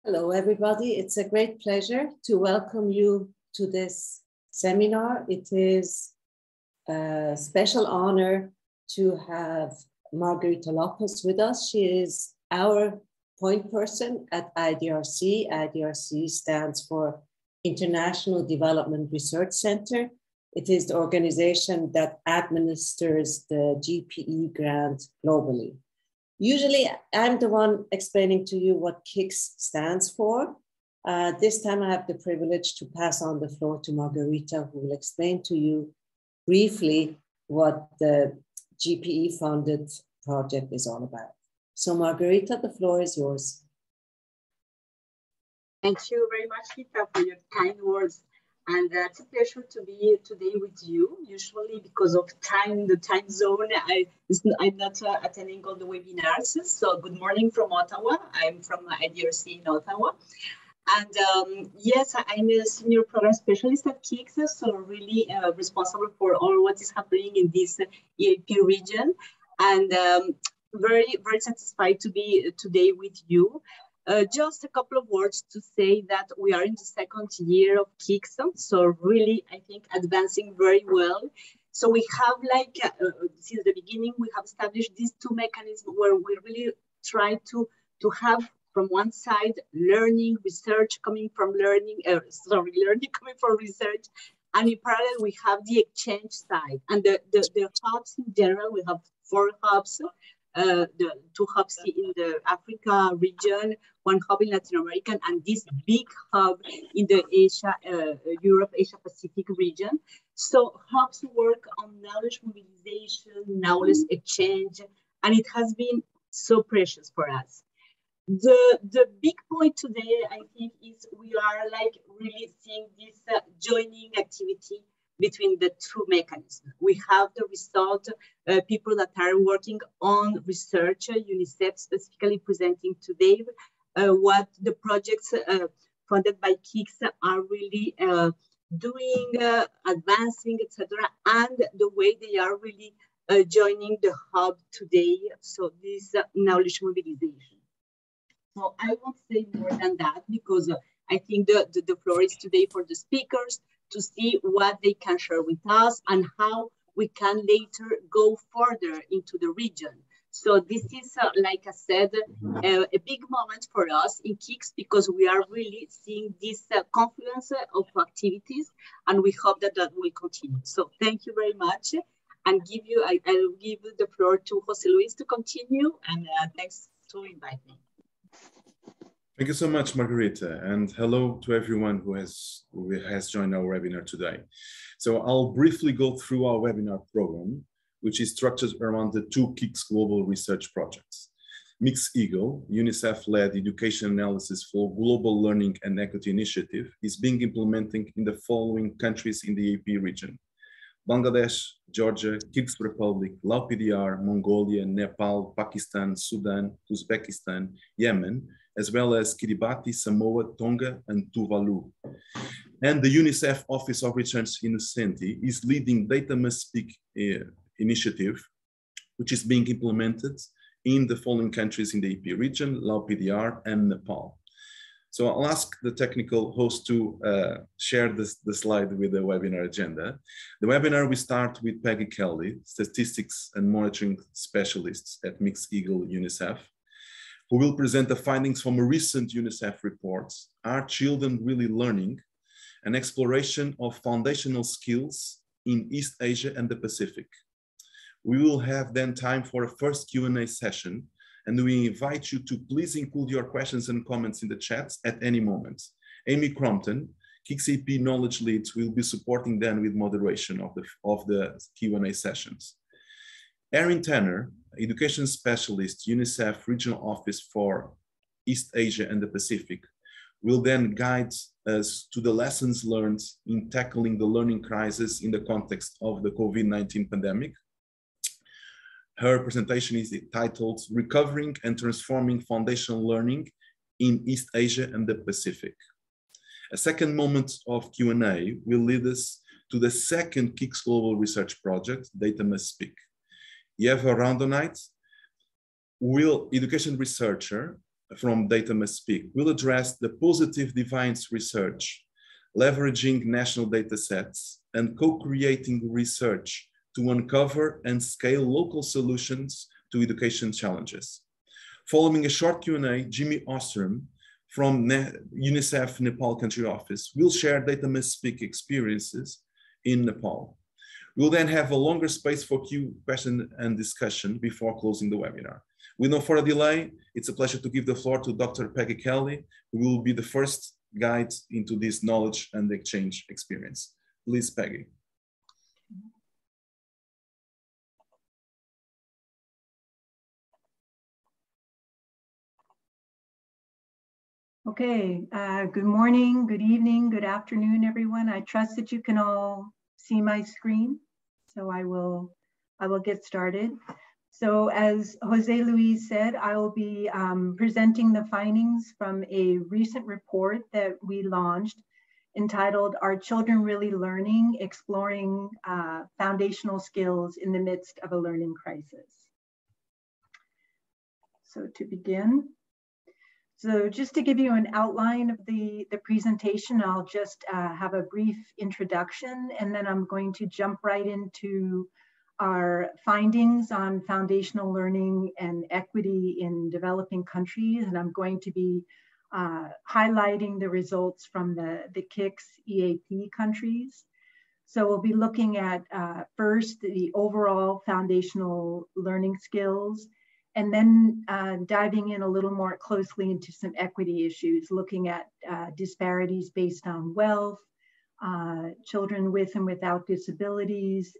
Hello, everybody. It's a great pleasure to welcome you to this seminar. It is a special honor to have Margarita Lopez with us. She is our point person at IDRC. IDRC stands for International Development Research Center. It is the organization that administers the GPE grant globally. Usually, I'm the one explaining to you what KIX stands for. This time, I have the privilege to pass on the floor to Margarita, who will explain to you briefly what the GPE-funded project is all about. So, Margarita, the floor is yours. Thank you very much, Rita, for your kind words. And it's a pleasure to be today with you. Usually, because of the time zone, I'm not attending all the webinars. So good morning from Ottawa. I'm from IDRC in Ottawa. And yes, I'm a senior program specialist at KIX, so really responsible for all what is happening in this EAP region. And very, very satisfied to be today with you. Just a couple of words to say that we are in the second year of KIX, so really, I think, advancing very well. So we have, since the beginning, we have established these two mechanisms where we really try to have, from one side, learning, research coming from learning coming from research, and in parallel, we have the exchange side. And the hubs in general, we have 4 hubs. The 2 hubs in the Africa region, 1 hub in Latin America, and this big hub in the Europe, Asia Pacific region. So hubs work on knowledge mobilization, knowledge exchange, and it has been so precious for us. The big point today, I think, is we are really seeing this joining activity between the 2 mechanisms. We have the result, people that are working on research, UNICEF specifically presenting today what the projects funded by KIX are really doing, advancing, etc., and the way they are really joining the hub today. So this knowledge mobilization. So I won't say more than that because I think the floor is today for the speakers to see what they can share with us and how we can later go further into the region. So this is, like I said, a big moment for us in KIX because we are really seeing this confluence of activities, and we hope that that will continue. So thank you very much, and I'll give the floor to Jose Luis to continue, and thanks to invite me. Thank you so much, Margarita, and hello to everyone who has joined our webinar today. So I'll briefly go through our webinar program, which is structured around the 2 KIX global research projects. Mix Eagle, UNICEF-led education analysis for global learning and equity initiative, is being implemented in the following countries in the EAP region: Bangladesh, Georgia, Kyrgyz Republic, Laos PDR, Mongolia, Nepal, Pakistan, Sudan, Uzbekistan, Yemen, as well as Kiribati, Samoa, Tonga, and Tuvalu. And the UNICEF Office of Research Innocenti is leading Data Must Speak initiative, which is being implemented in the following countries in the EP region: Laos PDR and Nepal. So I'll ask the technical host to share the slide with the webinar agenda. The webinar will start with Peggy Kelly, Statistics and Monitoring Specialist at Mix Eagle UNICEF, who will present the findings from a recent UNICEF report, Are Children Really Learning? An exploration of foundational skills in East Asia and the Pacific. We will have then time for a first Q&A session, and we invite you to please include your questions and comments in the chats at any moment. Amy Crompton, KIX EAP Knowledge Lead, will be supporting then with moderation of the Q&A sessions. Erin Tanner, Education Specialist, UNICEF Regional Office for East Asia and the Pacific, will then guide us to the lessons learned in tackling the learning crisis in the context of the COVID-19 pandemic. Her presentation is titled Recovering and Transforming Foundational Learning in East Asia and the Pacific. A second moment of Q&A will lead us to the second KIX Global Research Project, Data Must Speak. Eva Randonite, education researcher, from Data Must Speak will address the positive deviance research, leveraging national data sets and co-creating research to uncover and scale local solutions to education challenges. Following a short Q&A, Jimmy Ostrom from UNICEF Nepal Country Office will share Data Must Speak experiences in Nepal. We'll then have a longer space for question and discussion before closing the webinar. With no further delay, it's a pleasure to give the floor to Dr. Peggy Kelly, who will be the first guide into this knowledge and exchange experience. Please, Peggy. Okay, good morning, good evening, good afternoon, everyone. I trust that you can all see my screen. So I will get started. So as Jose Luis said, I will be presenting the findings from a recent report that we launched entitled, Are Children Really Learning? Exploring Foundational Skills in the Midst of a Learning Crisis. So to begin, so just to give you an outline of the presentation, I'll just have a brief introduction, and then I'm going to jump right into our findings on foundational learning and equity in developing countries. And I'm going to be highlighting the results from the KIX EAP countries. So we'll be looking at first the overall foundational learning skills, and then diving in a little more closely into some equity issues, looking at disparities based on wealth, children with and without disabilities,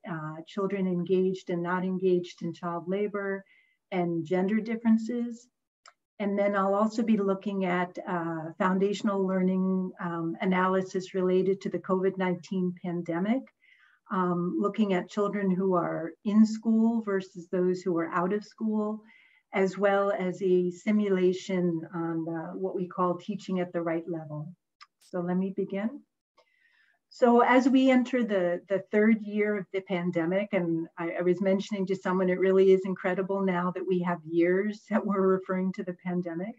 children engaged and not engaged in child labor, and gender differences. And then I'll also be looking at foundational learning analysis related to the COVID-19 pandemic, looking at children who are in school versus those who are out of school, as well as a simulation on what we call teaching at the right level. So let me begin. So as we enter the third year of the pandemic, and I was mentioning to someone, it really is incredible now that we have years that we're referring to the pandemic,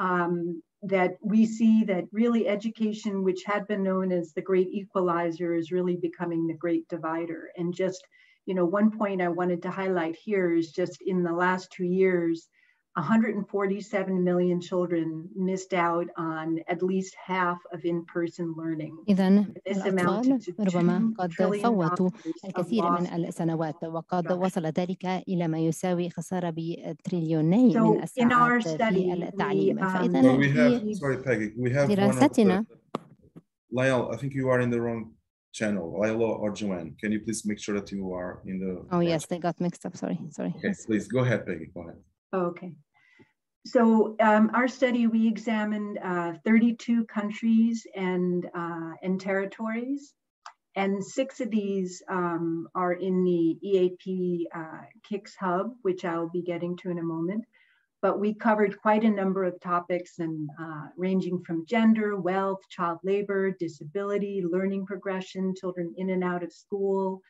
that we see that really education, which had been known as the great equalizer, is really becoming the great divider. And just, you know, one point I wanted to highlight here is just in the last 2 years, 147 million children missed out on at least half of in-person learning. إذن الأطفال ربما قد فوتوا الكثير من السنوات، وقد وصل ذلك إلى ما يساوي خسارة بتريليوني من الساعات في التعليم. فإذن في دراستنا Lyle, I think you are in the wrong channel. Lyle or Joanne, can you please make sure that you are in the... Oh yes, they got mixed up, sorry. Okay, yes. Please, go ahead, Peggy, go ahead. Okay. So our study, we examined 32 countries and territories, and 6 of these are in the EAP KIX hub, which I'll be getting to in a moment. But we covered quite a number of topics, and ranging from gender, wealth, child labor, disability, learning progression, children in and out of school,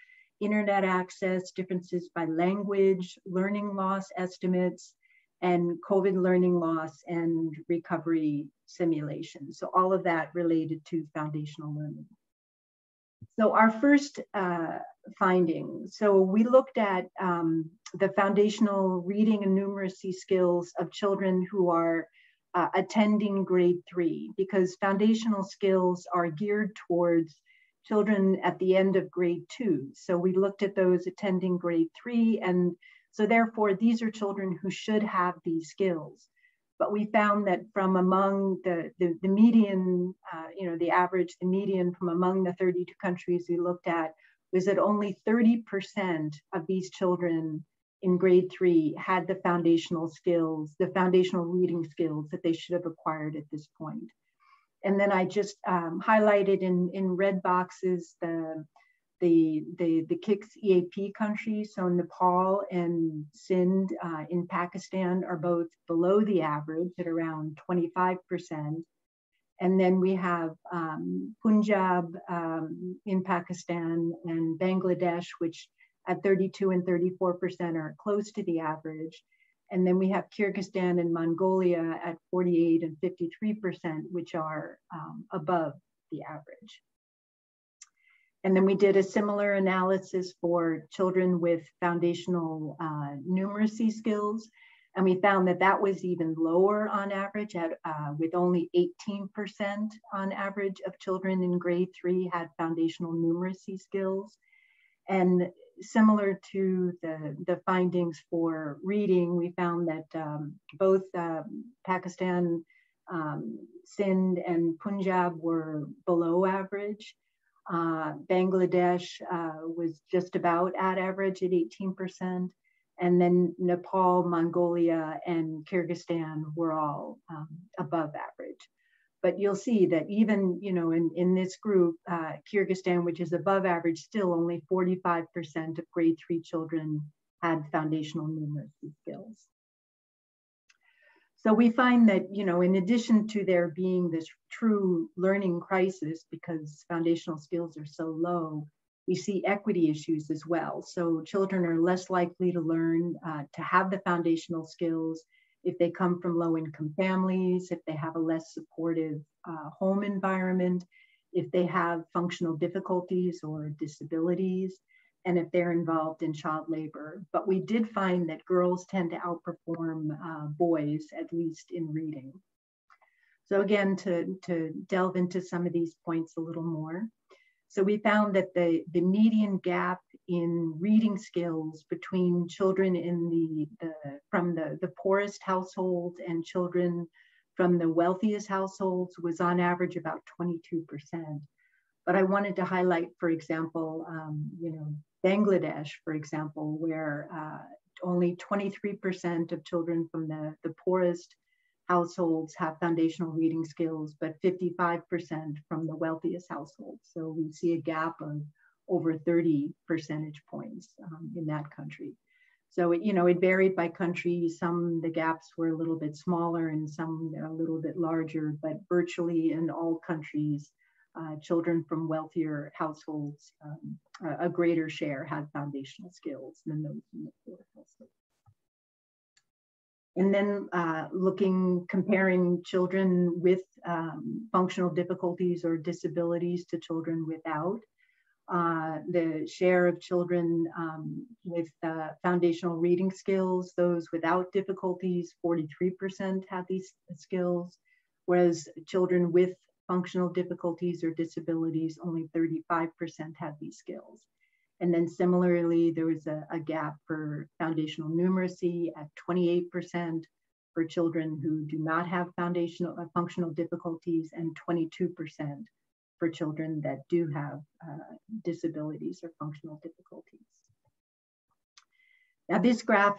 internet access, differences by language, learning loss estimates, and COVID learning loss and recovery simulations. So all of that related to foundational learning. So our first finding, so we looked at the foundational reading and numeracy skills of children who are attending grade 3, because foundational skills are geared towards children at the end of grade 2. So we looked at those attending grade 3, and so therefore, these are children who should have these skills. But we found that from among the median, you know, the average, the median from among the 32 countries we looked at was that only 30% of these children in grade 3 had the foundational skills, the foundational reading skills that they should have acquired at this point. And then I just highlighted in red boxes the KIX EAP countries. So Nepal and Sindh in Pakistan are both below the average at around 25%. And then we have Punjab in Pakistan and Bangladesh, which at 32 and 34% are close to the average. And then we have Kyrgyzstan and Mongolia at 48 and 53%, which are above the average. And then we did a similar analysis for children with foundational numeracy skills. And we found that that was even lower on average, with only 18% on average of children in grade 3 had foundational numeracy skills. And similar to the findings for reading, we found that both Pakistan, Sindh, and Punjab were below average. Bangladesh was just about at average at 18%. And then Nepal, Mongolia, and Kyrgyzstan were all above average. But you'll see that even, in this group, Kyrgyzstan, which is above average, still only 45% of grade 3 children had foundational numeracy skills. So we find that, in addition to there being this true learning crisis because foundational skills are so low, we see equity issues as well. So children are less likely to learn to have the foundational skills if they come from low-income families, if they have a less supportive home environment, if they have functional difficulties or disabilities, and if they're involved in child labor. But we did find that girls tend to outperform boys, at least in reading. So again, to delve into some of these points a little more. So we found that the median gap in reading skills between children from the poorest households and children from the wealthiest households was on average about 22%. But I wanted to highlight, for example, Bangladesh, for example, where only 23% of children from the poorest households have foundational reading skills, but 55% from the wealthiest households. So we see a gap of over 30 percentage points in that country. So, it varied by country. Some, the gaps were a little bit smaller and some a little bit larger, but virtually in all countries, children from wealthier households, a greater share had foundational skills than those in the poor households. And then comparing children with functional difficulties or disabilities to children without. The share of children with foundational reading skills, those without difficulties, 43% have these skills, whereas children with functional difficulties or disabilities, only 35% have these skills. And then similarly, there was a gap for foundational numeracy at 28% for children who do not have functional difficulties and 22% for children that do have disabilities or functional difficulties. Now this graph,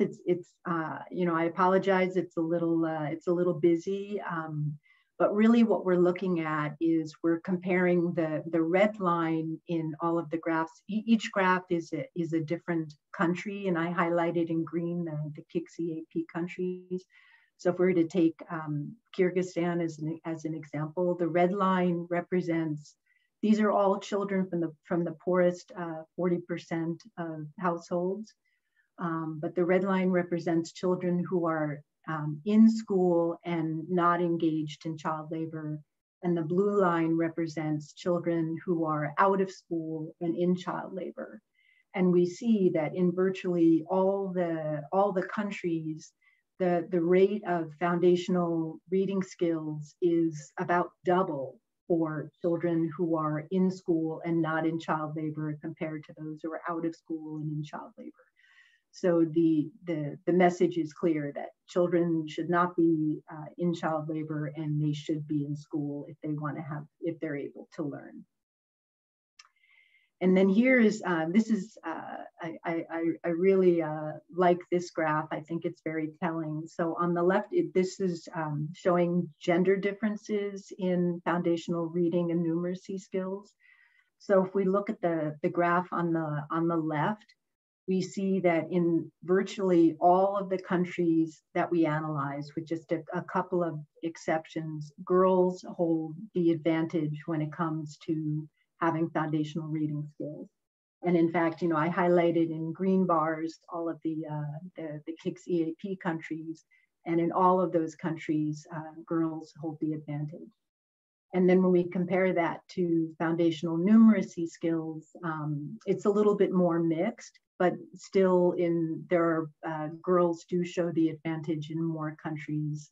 I apologize, it's a little busy. But really what we're looking at is we're comparing the red line in all of the graphs. Each graph is a different country, and I highlighted in green the KIX EAP countries. So if we were to take Kyrgyzstan as an example, the red line represents, these are all children from the poorest 40% of households. But the red line represents children who are in school and not engaged in child labor. And the blue line represents children who are out of school and in child labor. And we see that in virtually all the countries, the rate of foundational reading skills is about double for children who are in school and not in child labor compared to those who are out of school and in child labor. So the message is clear that children should not be in child labor and they should be in school if they're able to learn. And then here is, I really like this graph. I think it's very telling. So on the left, this is showing gender differences in foundational reading and numeracy skills. So if we look at the graph on the left, we see that in virtually all of the countries that we analyze, with just a couple of exceptions, girls hold the advantage when it comes to having foundational reading skills. And in fact, you know, I highlighted in green bars all of the KIX EAP countries, and in all of those countries, girls hold the advantage. And then when we compare that to foundational numeracy skills, it's a little bit more mixed, but still girls do show the advantage in more countries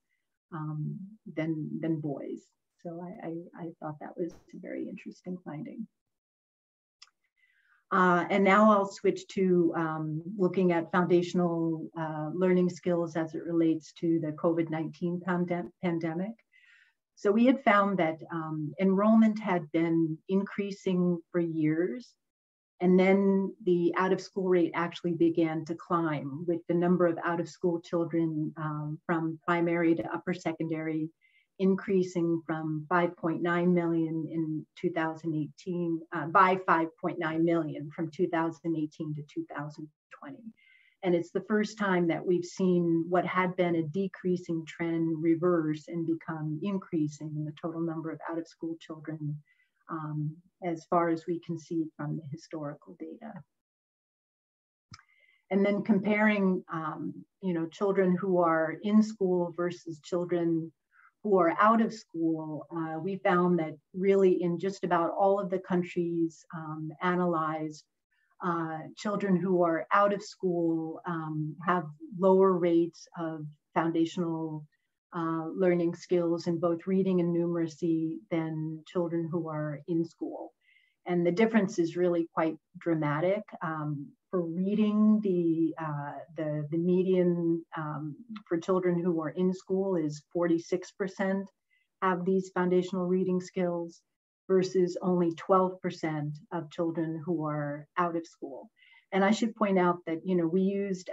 than boys. So I thought that was a very interesting finding. And now I'll switch to looking at foundational learning skills as it relates to the COVID-19 pandemic. So we had found that enrollment had been increasing for years, and then the out-of-school rate actually began to climb, with the number of out-of-school children from primary to upper secondary increasing from 5.9 million in 2018 by 5.9 million from 2018 to 2020. And it's the first time that we've seen what had been a decreasing trend reverse and become increasing in the total number of out-of-school children as far as we can see from the historical data. And then comparing, you know, children who are in school versus children who are out of school, we found that really in just about all of the countries analyzed, children who are out of school have lower rates of foundational learning skills in both reading and numeracy than children who are in school. And the difference is really quite dramatic. For reading, the median for children who are in school is 46% have these foundational reading skills versus only 12% of children who are out of school. And I should point out that, you know, we used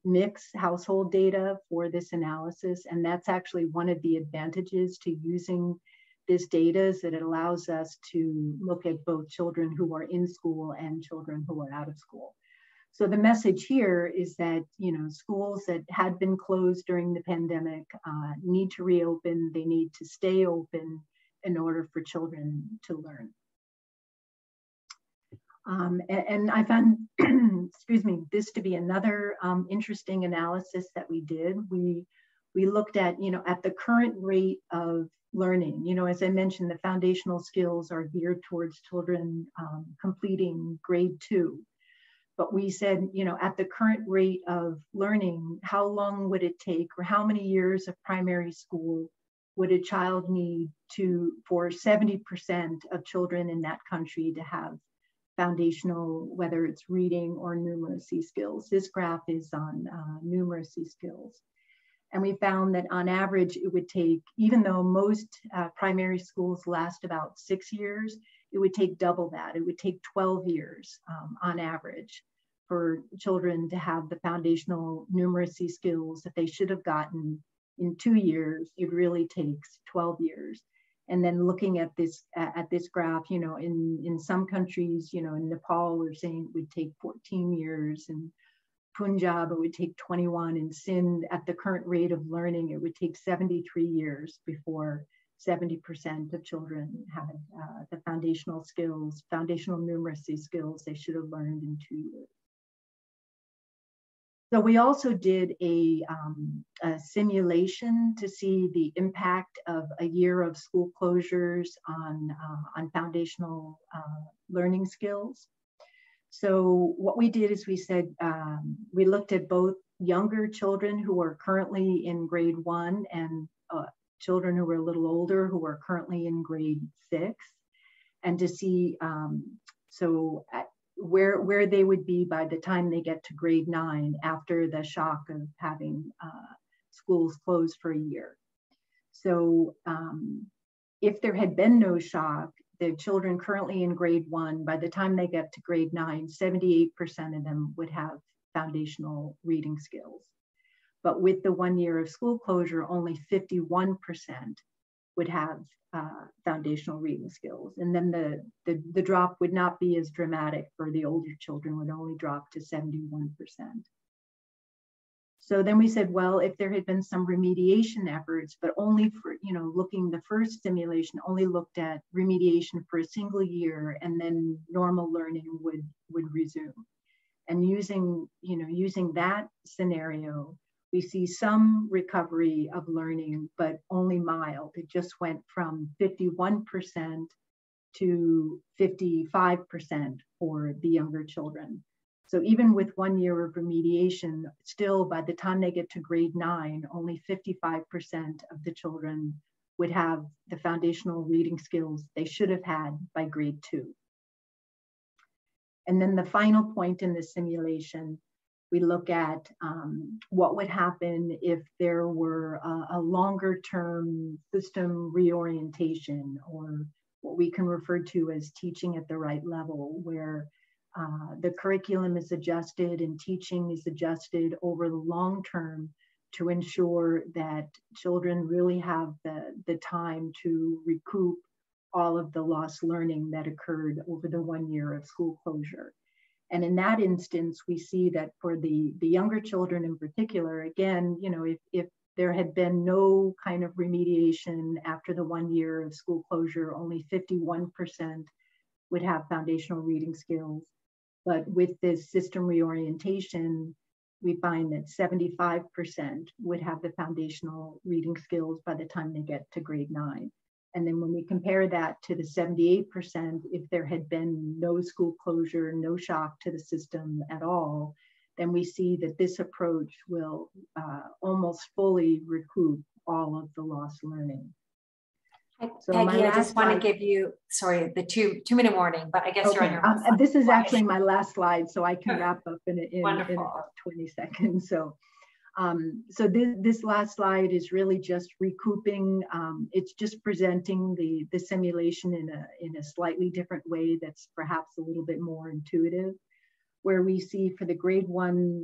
mixed household data for this analysis, and that's actually one of the advantages to using this data, is that it allows us to look at both children who are in school and children who are out of school. So the message here is that, you know, schools that had been closed during the pandemic need to reopen. They need to stay open in order for children to learn. And I found, excuse me, this to be another interesting analysis that we did. We looked at, you know, at the current rate of learning. You know, as I mentioned, the foundational skills are geared towards children completing grade 2. But we said, you know, at the current rate of learning, how long would it take, or how many years of primary school would a child need for 70% of children in that country to have foundational, whether it's reading or numeracy skills? This graph is on numeracy skills. And we found that on average, it would take, even though most primary schools last about 6 years, it would take double that. It would take 12 years on average for children to have the foundational numeracy skills that they should have gotten in 2 years. It really takes 12 years. And then looking at this graph, you know, in some countries, you know, in Nepal, we're saying it would take 14 years. In Punjab, it would take 21. In Sindh, at the current rate of learning, it would take 73 years before 70% of children have the foundational skills, foundational numeracy skills they should have learned in 2 years. So we also did a simulation to see the impact of a year of school closures on foundational learning skills. So what we did is we said, we looked at both younger children who are currently in grade 1 and children who were a little older who are currently in grade 6, and to see where they would be by the time they get to grade 9 after the shock of having schools closed for a year. So if there had been no shock, the children currently in grade 1, by the time they get to grade 9, 78% of them would have foundational reading skills. But with the 1 year of school closure, only 51% would have foundational reading skills. And then the drop would not be as dramatic for the older children, would only drop to 71%. So then we said, well, if there had been some remediation efforts, but only for, looking, the first simulation only looked at remediation for a single year, and then normal learning would resume. And using that scenario, we see some recovery of learning, but only mild. It just went from 51% to 55% for the younger children. So even with 1 year of remediation, still by the time they get to grade 9, only 55% of the children would have the foundational reading skills they should have had by grade 2. And then the final point in the simulation, we look at what would happen if there were a longer term system reorientation, or what we can refer to as teaching at the right level, where the curriculum is adjusted and teaching is adjusted over the long term to ensure that children really have the time to recoup all of the lost learning that occurred over the 1 year of school closure. And in that instance, we see that for the younger children in particular, again, if there had been no kind of remediation after the 1 year of school closure, only 51% would have foundational reading skills. But with this system reorientation, we find that 75% would have the foundational reading skills by the time they get to grade 9. And then when we compare that to the 78%, if there had been no school closure, no shock to the system at all, then we see that this approach will almost fully recoup all of the lost learning. So Peggy, I just want to give you, sorry, the two-minute warning, but I guess you're on your last slide. This is actually my last slide, so I can wrap up in about 20 seconds. So, this last slide is really just recouping. It's just presenting the simulation in a slightly different way that's perhaps a little bit more intuitive, where we see for the grade 1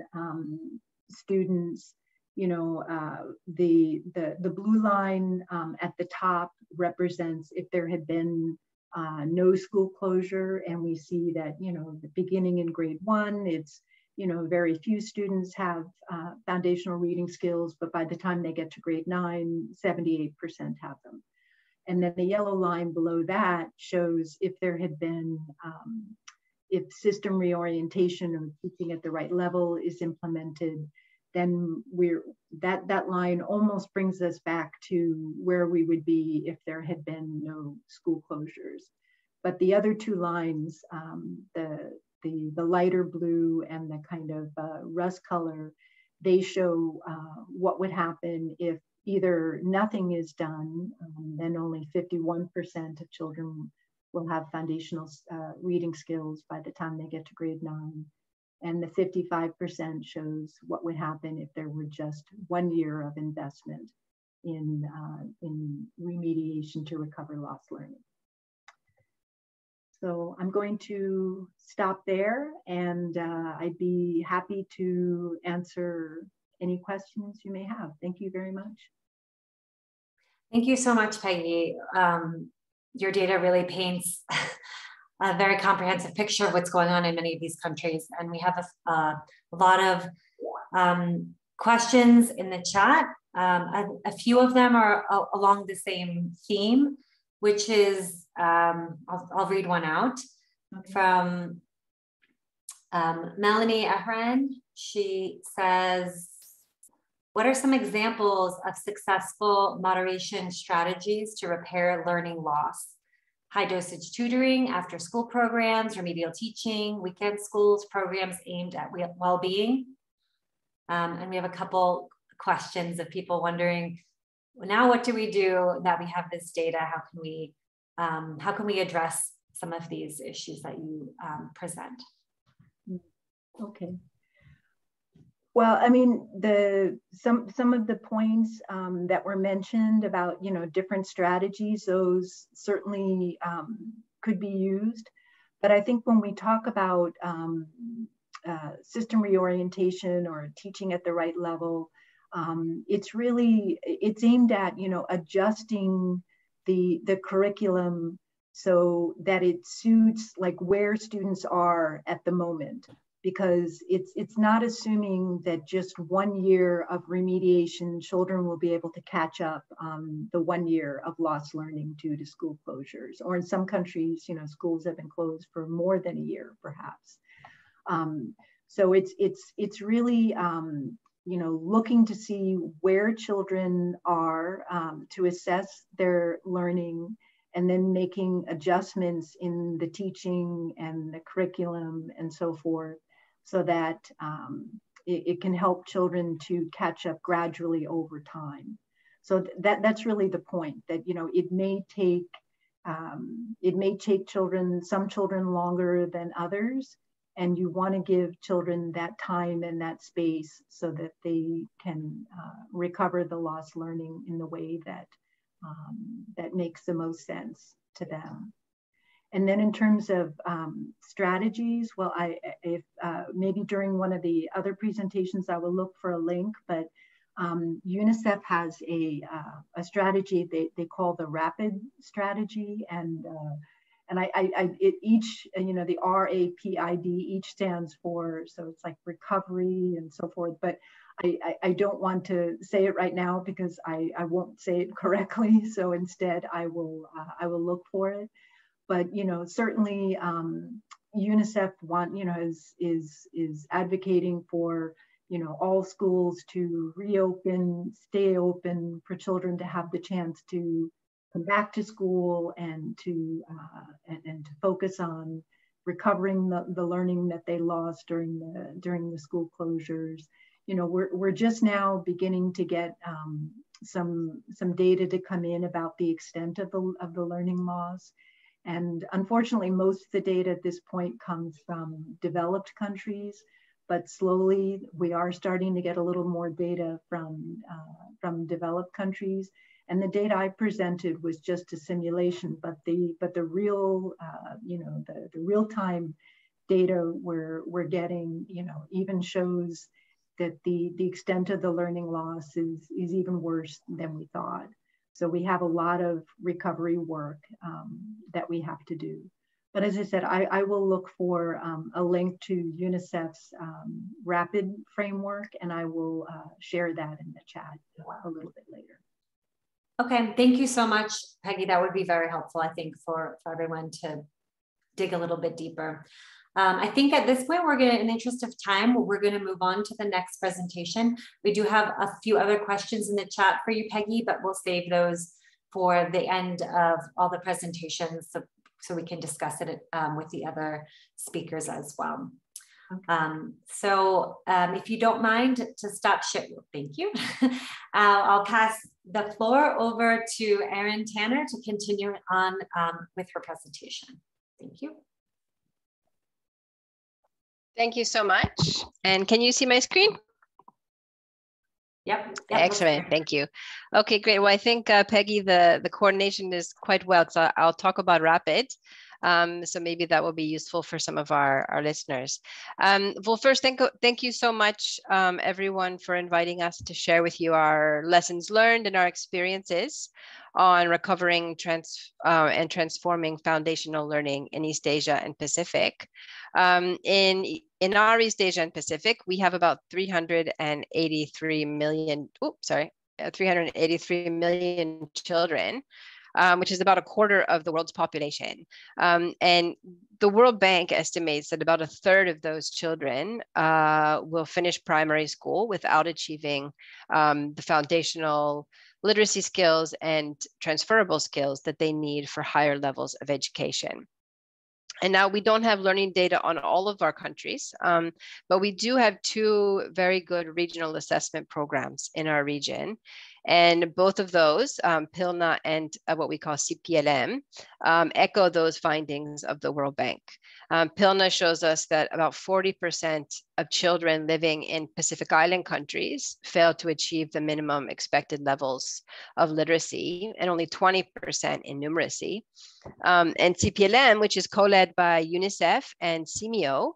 students, the blue line at the top represents if there had been no school closure, and we see that, the beginning in grade 1, it's, very few students have foundational reading skills, but by the time they get to grade 9, 78% have them. And then the yellow line below that shows if there had been, if system reorientation or teaching at the right level is implemented, then that line almost brings us back to where we would be if there had been no school closures. But the other two lines, the lighter blue and the kind of rust color, they show what would happen if either nothing is done, then only 51% of children will have foundational reading skills by the time they get to grade 9. And the 55% shows what would happen if there were just 1 year of investment in remediation to recover lost learning. So I'm going to stop there, and I'd be happy to answer any questions you may have. Thank you very much. Thank you so much, Peggy. Your data really paints a very comprehensive picture of what's going on in many of these countries. And we have a lot of questions in the chat. A few of them are along the same theme, which is, I'll read one out from Melanie Ehran. She says, what are some examples of successful moderation strategies to repair learning loss? High dosage tutoring, after school programs, remedial teaching, weekend schools, programs aimed at well-being. And we have a couple questions of people wondering, well, now what do we do that we have this data? How can we address some of these issues that you present? Okay. Well, I mean, some of the points that were mentioned about, different strategies, those certainly could be used. But I think when we talk about system reorientation or teaching at the right level, it's aimed at, adjusting the curriculum so that it suits like where students are at the moment. because it's not assuming that just 1 year of remediation, children will be able to catch up the 1 year of lost learning due to school closures. Or in some countries, you know, schools have been closed for more than a year, perhaps. So it's really, you know, looking to see where children are to assess their learning, and then making adjustments in the teaching and the curriculum and so forth, so that it can help children to catch up gradually over time. So that's really the point, that, you know, it may take some children longer than others, and you want to give children that time and that space so that they can recover the lost learning in the way that that makes the most sense to them. And then in terms of strategies, well, if maybe during one of the other presentations, I will look for a link, but UNICEF has a strategy they call the RAPID strategy, and each, you know, the RAPID, each stands for, so it's like recovery and so forth, but I don't want to say it right now because I won't say it correctly. So instead I will look for it. But, you know, certainly UNICEF is advocating for, you know, all schools to reopen, stay open, for children to have the chance to come back to school and to focus on recovering the learning that they lost during the school closures. You know, we're just now beginning to get some data to come in about the extent of the learning loss. And unfortunately, most of the data at this point comes from developed countries, but slowly we are starting to get a little more data from developed countries. And the data I presented was just a simulation, but the real, you know, the real-time data we're getting, you know, even shows that the extent of the learning loss is even worse than we thought. So we have a lot of recovery work that we have to do. But as I said, I will look for a link to UNICEF's RAPID framework, and I will share that in the chat a little bit later. Okay, thank you so much, Peggy. That would be very helpful, I think, for everyone to dig a little bit deeper. I think at this point, in the interest of time, we're going to move on to the next presentation. We do have a few other questions in the chat for you, Peggy, but we'll save those for the end of all the presentations so we can discuss it with the other speakers as well. Okay. If you don't mind to stop sharing, thank you. I'll pass the floor over to Erin Tanner to continue on with her presentation. Thank you. Thank you so much. And can you see my screen? Yep. Excellent. Thank you. Okay, great. Well, I think Peggy, the coordination is quite well. So I'll talk about RAPID. So maybe that will be useful for some of our listeners. Well, first, thank you so much, everyone, for inviting us to share with you our lessons learned and our experiences on recovering and transforming foundational learning in East Asia and Pacific. In our East Asia and Pacific, we have about 383 million children, which is about a quarter of the world's population. And the World Bank estimates that about a third of those children will finish primary school without achieving the foundational literacy skills and transferable skills that they need for higher levels of education. And now we don't have learning data on all of our countries, but we do have two very good regional assessment programs in our region. And both of those, PILNA and what we call CPLM, echo those findings of the World Bank. PILNA shows us that about 40% of children living in Pacific Island countries fail to achieve the minimum expected levels of literacy, and only 20% in numeracy. And CPLM, which is co-led by UNICEF and CMEO,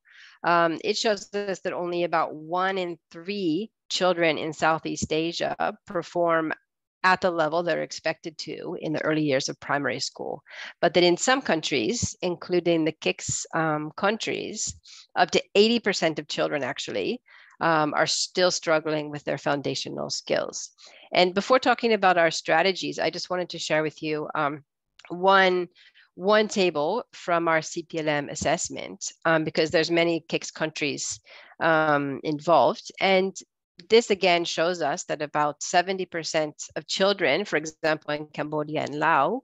it shows us that only about 1 in 3 children in Southeast Asia perform at the level they're expected to in the early years of primary school. But that in some countries, including the KIX countries, up to 80% of children actually are still struggling with their foundational skills. And before talking about our strategies, I just wanted to share with you one table from our CPLM assessment, because there's many KIX countries involved. And this again shows us that about 70% of children, for example, in Cambodia and Laos,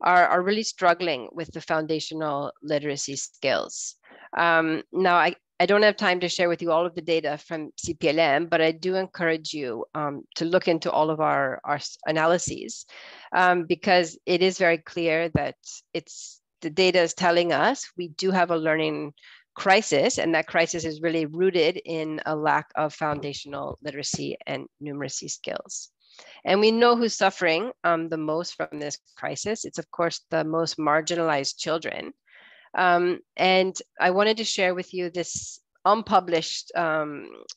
are really struggling with the foundational literacy skills. Now, I don't have time to share with you all of the data from CPLM, but I do encourage you to look into all of our analyses, because it is very clear that the data is telling us we do have a learning crisis, and that crisis is really rooted in a lack of foundational literacy and numeracy skills. And we know who's suffering the most from this crisis. It's of course the most marginalized children. And I wanted to share with you this unpublished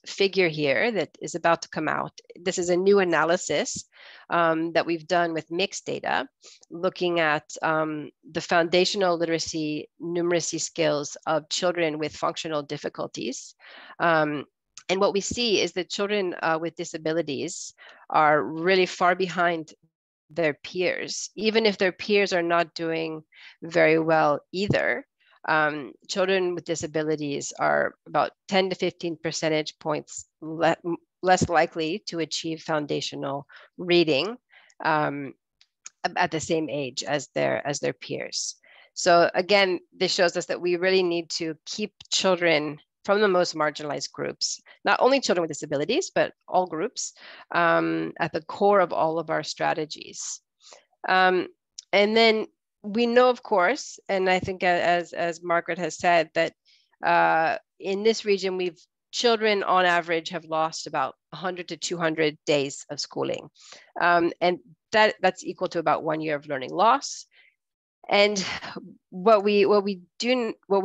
figure here that is about to come out. This is a new analysis that we've done with mixed data, looking at the foundational literacy, numeracy skills of children with functional difficulties. And what we see is that children with disabilities are really far behind their peers, even if their peers are not doing very well either. Children with disabilities are about 10 to 15 percentage points less likely to achieve foundational reading at the same age as their peers. So again, this shows us that we really need to keep children from the most marginalized groups, not only children with disabilities, but all groups, at the core of all of our strategies. And then we know, of course, and I think as Margaret has said, that in this region, children on average have lost about 100 to 200 days of schooling. And that's equal to about 1 year of learning loss. And what we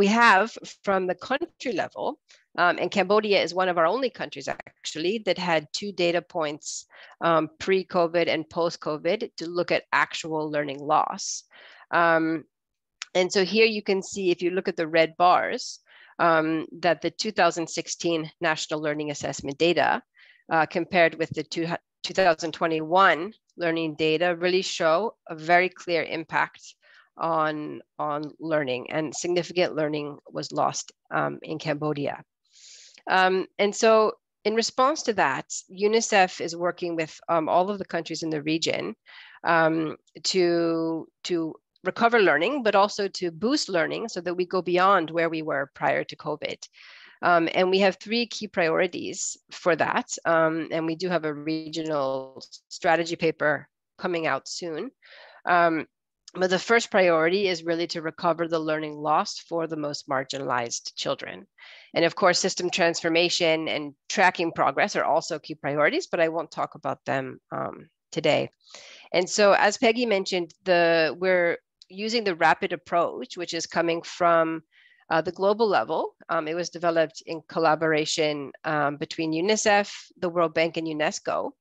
have from the country level, and Cambodia is one of our only countries actually that had 2 data points pre-COVID and post-COVID to look at actual learning loss. And so here you can see, if you look at the red bars, that the 2016 National Learning Assessment data compared with the 2021 learning data really show a very clear impact on learning, and significant learning was lost in Cambodia. And so in response to that, UNICEF is working with all of the countries in the region to recover learning, but also to boost learning so that we go beyond where we were prior to COVID. And we have 3 key priorities for that. And we do have a regional strategy paper coming out soon. But the first priority is really to recover the learning lost for the most marginalized children. And of course, system transformation and tracking progress are also key priorities, but I won't talk about them today. And so as Peggy mentioned, we're using the rapid approach, which is coming from the global level. It was developed in collaboration between UNICEF, the World Bank, and UNESCO.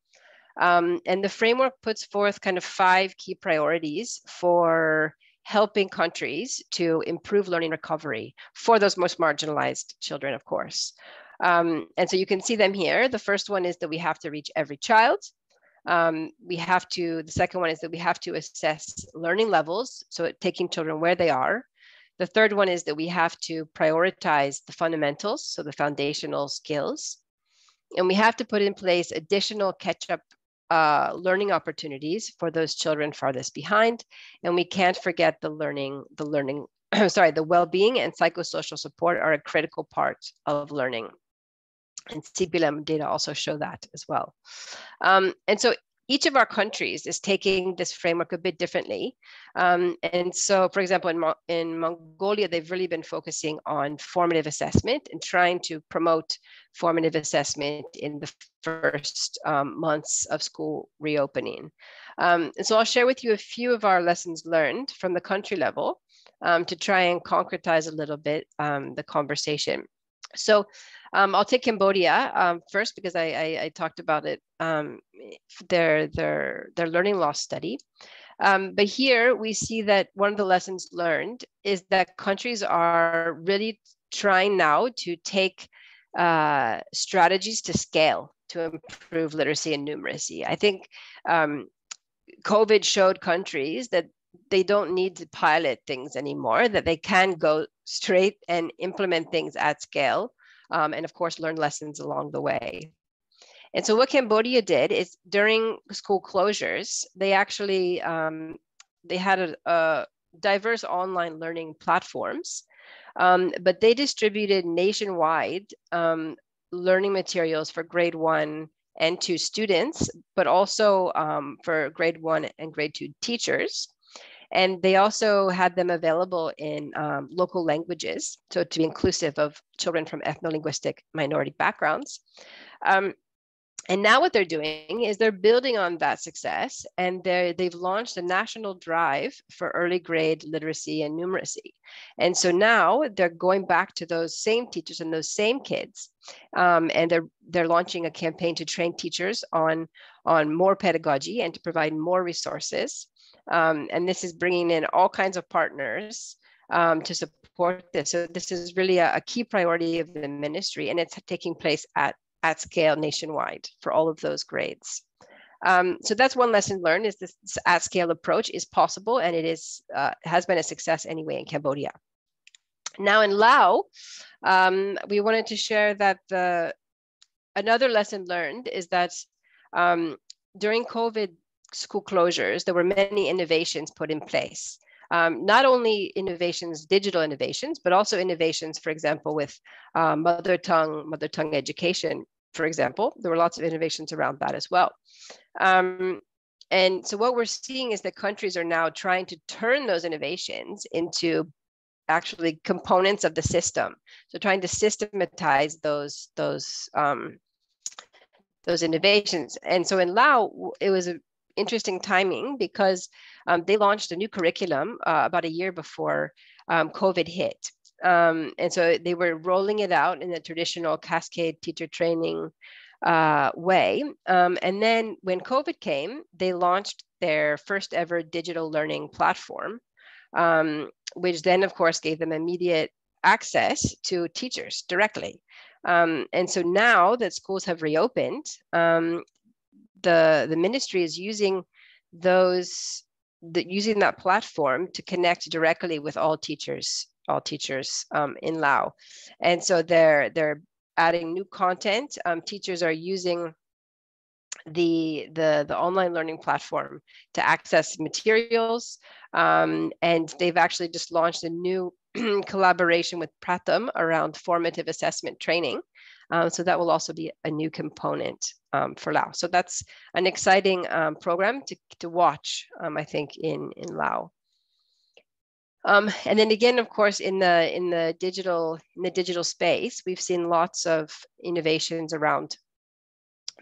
And the framework puts forth kind of 5 key priorities for helping countries to improve learning recovery for those most marginalized children, of course. And so you can see them here. The first one is that we have to reach every child. The second one is that we have to assess learning levels, so taking children where they are. The third one is that we have to prioritize the fundamentals, so the foundational skills. And we have to put in place additional catch-up learning opportunities for those children farthest behind. And we can't forget the well-being and psychosocial support are a critical part of learning. And CPLM data also show that as well. And so each of our countries is taking this framework a bit differently. And so, for example, in Mongolia, they've really been focusing on formative assessment and trying to promote formative assessment in the first months of school reopening. And so I'll share with you a few of our lessons learned from the country level to try and concretize a little bit the conversation. So I'll take Cambodia first because I talked about it, their learning loss study. But here we see that one of the lessons learned is that countries are really trying now to take strategies to scale to improve literacy and numeracy. I think COVID showed countries that they don't need to pilot things anymore, that they can go straight and implement things at scale, and of course, learn lessons along the way. And so what Cambodia did is during school closures, they actually, they had a diverse online learning platforms, but they distributed nationwide learning materials for grade 1 and 2 students, but also for grade 1 and grade 2 teachers. And they also had them available in local languages, so to be inclusive of children from ethno-linguistic minority backgrounds. And now what they're doing is they're building on that success, and they've launched a national drive for early grade literacy and numeracy. And so now they're going back to those same teachers and those same kids, and they're launching a campaign to train teachers on more pedagogy and to provide more resources. And this is bringing in all kinds of partners to support this. So this is really a key priority of the ministry, and it's taking place at scale nationwide for all of those grades. So that's one lesson learned, is this at scale approach is possible, and it is has been a success anyway in Cambodia. Now in Laos, we wanted to share that another lesson learned is that during COVID school closures, there were many innovations put in place. Not only innovations, digital innovations, but also innovations, for example, with mother tongue education, for example. There were lots of innovations around that as well. And so what we're seeing is that countries are now trying to turn those innovations into actually components of the system. So trying to systematize those innovations. And so in Laos, it was an interesting timing because they launched a new curriculum about a year before COVID hit. And so they were rolling it out in the traditional cascade teacher training way. And then when COVID came, they launched their first ever digital learning platform, which then of course gave them immediate access to teachers directly. And so now that schools have reopened, the ministry is using using that platform to connect directly with all teachers in Laos. And so they're adding new content. Teachers are using the online learning platform to access materials. And they've actually just launched a new collaboration with Pratham around formative assessment training. So that will also be a new component for Laos. So that's an exciting program to watch, I think, in Laos. And then again, of course, in the digital space, we've seen lots of innovations around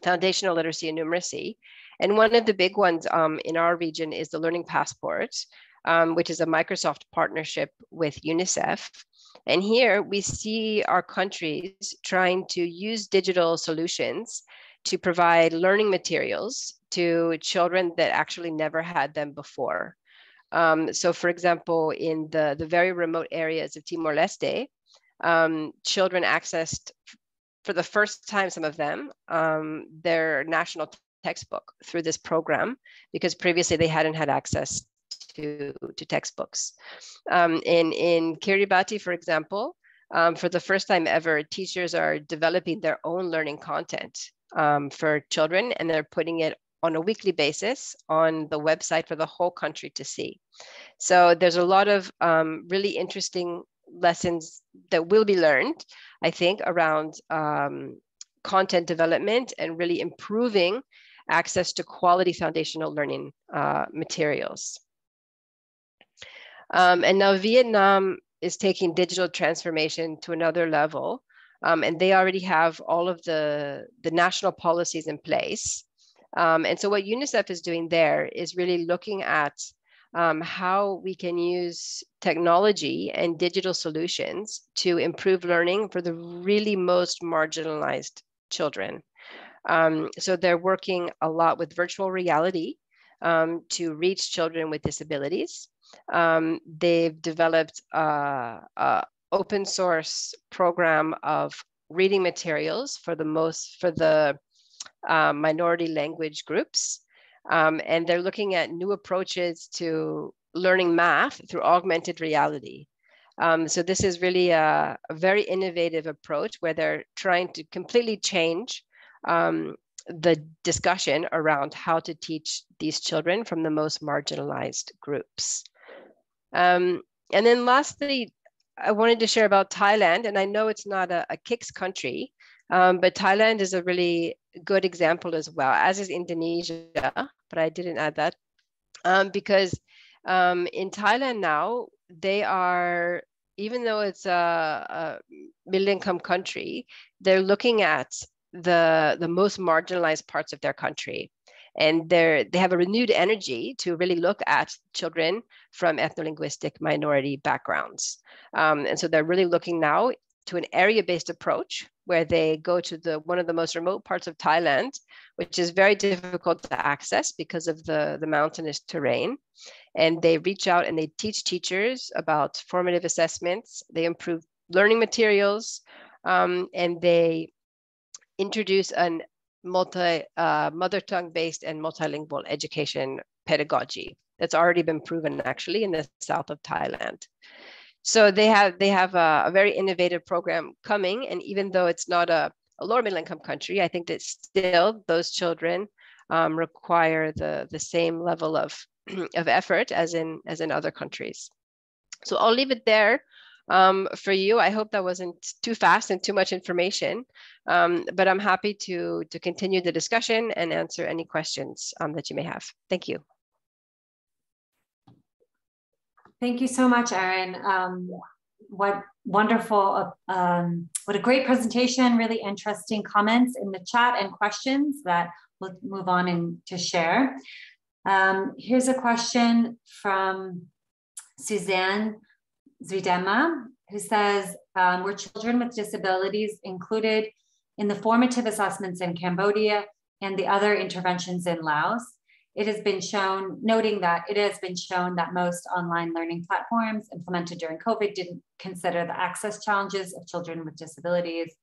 foundational literacy and numeracy. And one of the big ones in our region is the Learning Passport, which is a Microsoft partnership with UNICEF. And here we see our countries trying to use digital solutions to provide learning materials to children that actually never had them before. So for example, in the very remote areas of Timor-Leste, children accessed for the first time, some of them, their national textbook through this program, because previously they hadn't had access to textbooks. In Kiribati, for example, for the first time ever, teachers are developing their own learning content for children, and they're putting it on a weekly basis on the website for the whole country to see. So there's a lot of really interesting lessons that will be learned, I think, around content development and really improving access to quality foundational learning materials. And now Vietnam is taking digital transformation to another level, and they already have all of the national policies in place. And so what UNICEF is doing there is really looking at how we can use technology and digital solutions to improve learning for the really most marginalized children. So they're working a lot with virtual reality to reach children with disabilities. They've developed a open source program of reading materials for the minority language groups. And they're looking at new approaches to learning math through augmented reality. So this is really a very innovative approach where they're trying to completely change the discussion around how to teach these children from the most marginalized groups. And then lastly, I wanted to share about Thailand, and I know it's not a KIX country, but Thailand is a really good example as well, as is Indonesia, but I didn't add that because in Thailand now, they are, even though it's a middle-income country, they're looking at the most marginalized parts of their country. And they have a renewed energy to really look at children from ethno-linguistic minority backgrounds. And so they're really looking now to an area-based approach where they go to one of the most remote parts of Thailand, which is very difficult to access because of the mountainous terrain. And they reach out and they teach teachers about formative assessments. They improve learning materials, and they introduce an mother tongue based and multilingual education pedagogy that's already been proven actually in the south of Thailand. So they have a very innovative program coming, and even though it's not a lower middle income country, I think that still those children require the same level of effort as in other countries. So I'll leave it there for you. I hope that wasn't too fast and too much information, but I'm happy to continue the discussion and answer any questions that you may have. Thank you. Thank you so much, Erin. What wonderful, what a great presentation, really interesting comments in the chat and questions that we'll move on and to share. Here's a question from Suzanne Zridema, who says, were children with disabilities included in the formative assessments in Cambodia and the other interventions in Laos? It has been shown, noting that it has been shown that most online learning platforms implemented during COVID didn't consider the access challenges of children with disabilities.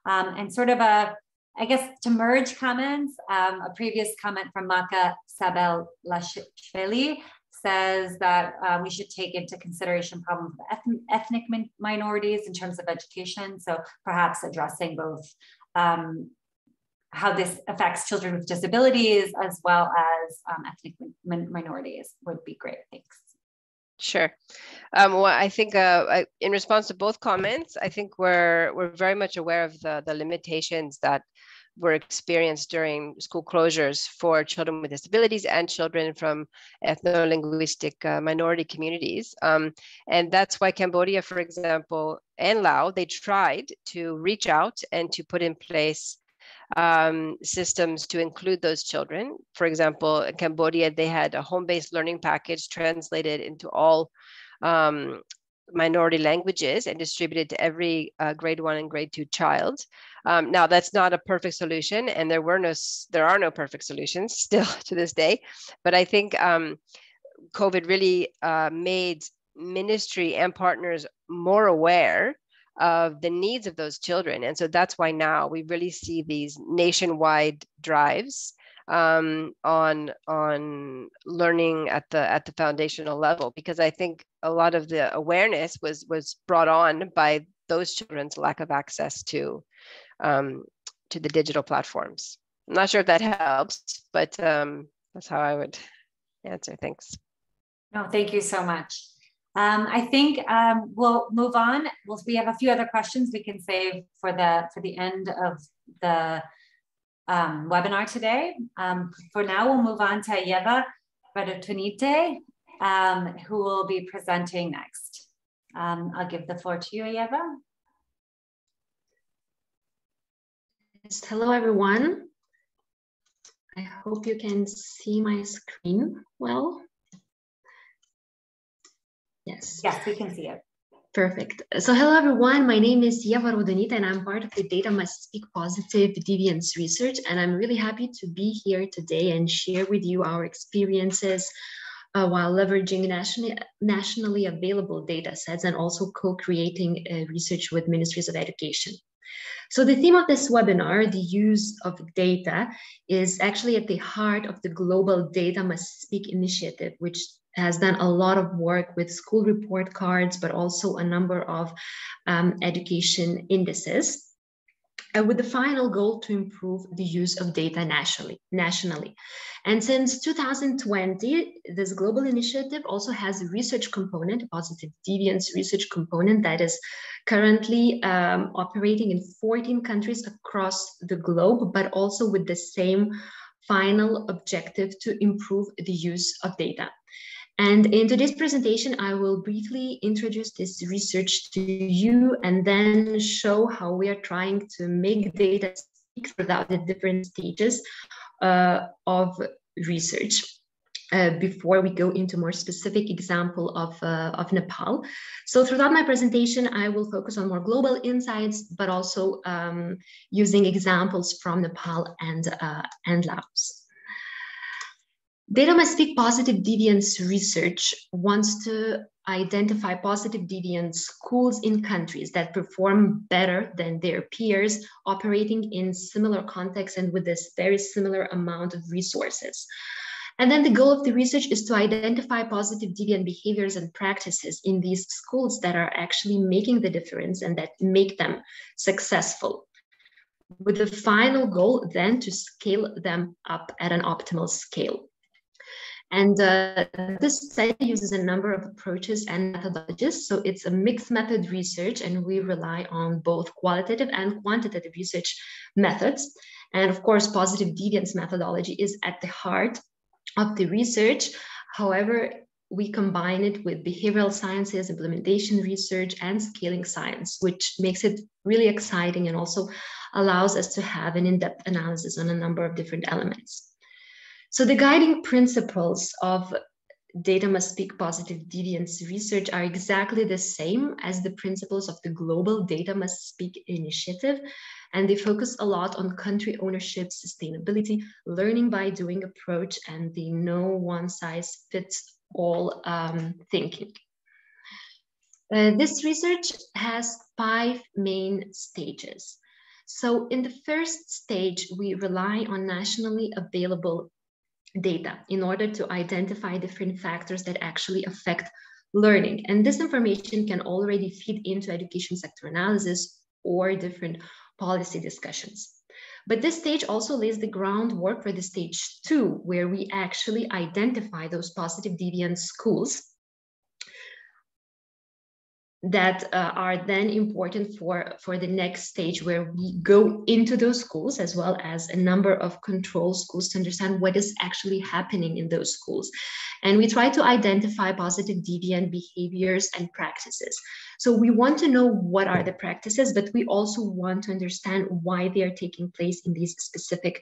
And sort of I guess to merge comments, a previous comment from Maka Sabel Lashvili says that we should take into consideration problems of ethnic minorities in terms of education. So perhaps addressing both how this affects children with disabilities as well as ethnic minorities would be great. Thanks. Sure. Well, I think in response to both comments, I think we're very much aware of the limitations that were experienced during school closures for children with disabilities and children from ethno-linguistic minority communities. And that's why Cambodia, for example, and Laos, they tried to reach out and to put in place systems to include those children. For example, in Cambodia, they had a home-based learning package translated into all minority languages and distributed to every grade 1 and grade 2 child. Now, that's not a perfect solution, and there are no perfect solutions still to this day. But I think COVID really made ministry and partners more aware of the needs of those children. And so that's why now we really see these nationwide drives on learning at the foundational level, because I think a lot of the awareness was brought on by those children's lack of access to the digital platforms. I'm not sure if that helps, but that's how I would answer. Thanks. No, thank you so much. I think we'll move on. We have a few other questions we can save for the end of the webinar today. For now, we'll move on to Yeva Radotunite, who will be presenting next. I'll give the floor to you, Yeva. Yes, hello, everyone. I hope you can see my screen well. Yes. Yes, we can see it. Perfect. So hello, everyone. My name is Yeva Rodonita, and I'm part of the Data Must Speak Positive Deviance Research. And I'm really happy to be here today and share with you our experiences while leveraging nationally available data sets and also co-creating research with ministries of education. So the theme of this webinar, the use of data, is actually at the heart of the global Data Must Speak initiative, which has done a lot of work with school report cards, but also a number of education indices, with the final goal to improve the use of data nationally. And since 2020, this global initiative also has a research component, a positive deviance research component that is currently operating in 14 countries across the globe, but also with the same final objective to improve the use of data. And in today's presentation, I will briefly introduce this research to you and then show how we are trying to make data speak throughout the different stages of research before we go into more specific example of Nepal. So throughout my presentation, I will focus on more global insights, but also using examples from Nepal and Laos. Data Must Speak Positive Deviance Research wants to identify positive deviance schools in countries that perform better than their peers, operating in similar contexts and with this very similar amount of resources. And then the goal of the research is to identify positive deviant behaviors and practices in these schools that are actually making the difference and that make them successful, with the final goal then to scale them up at an optimal scale. And this study uses a number of approaches and methodologies. So it's a mixed method research, and we rely on both qualitative and quantitative research methods. And of course, positive deviance methodology is at the heart of the research. However, we combine it with behavioral sciences, implementation research, and scaling science, which makes it really exciting and also allows us to have an in-depth analysis on a number of different elements. So the guiding principles of Data Must Speak Positive Deviance research are exactly the same as the principles of the Global Data Must Speak initiative, and they focus a lot on country ownership, sustainability, learning by doing approach, and the no one size fits all thinking. This research has 5 main stages. So in the first stage, we rely on nationally available data in order to identify different factors that actually affect learning. And this information can already feed into education sector analysis or different policy discussions. But this stage also lays the groundwork for the stage 2, where we actually identify those positive deviant schools that are then important for the next stage, where we go into those schools as well as a number of control schools to understand what is actually happening in those schools. And we try to identify positive deviant behaviors and practices. So we want to know what are the practices, but we also want to understand why they are taking place in these specific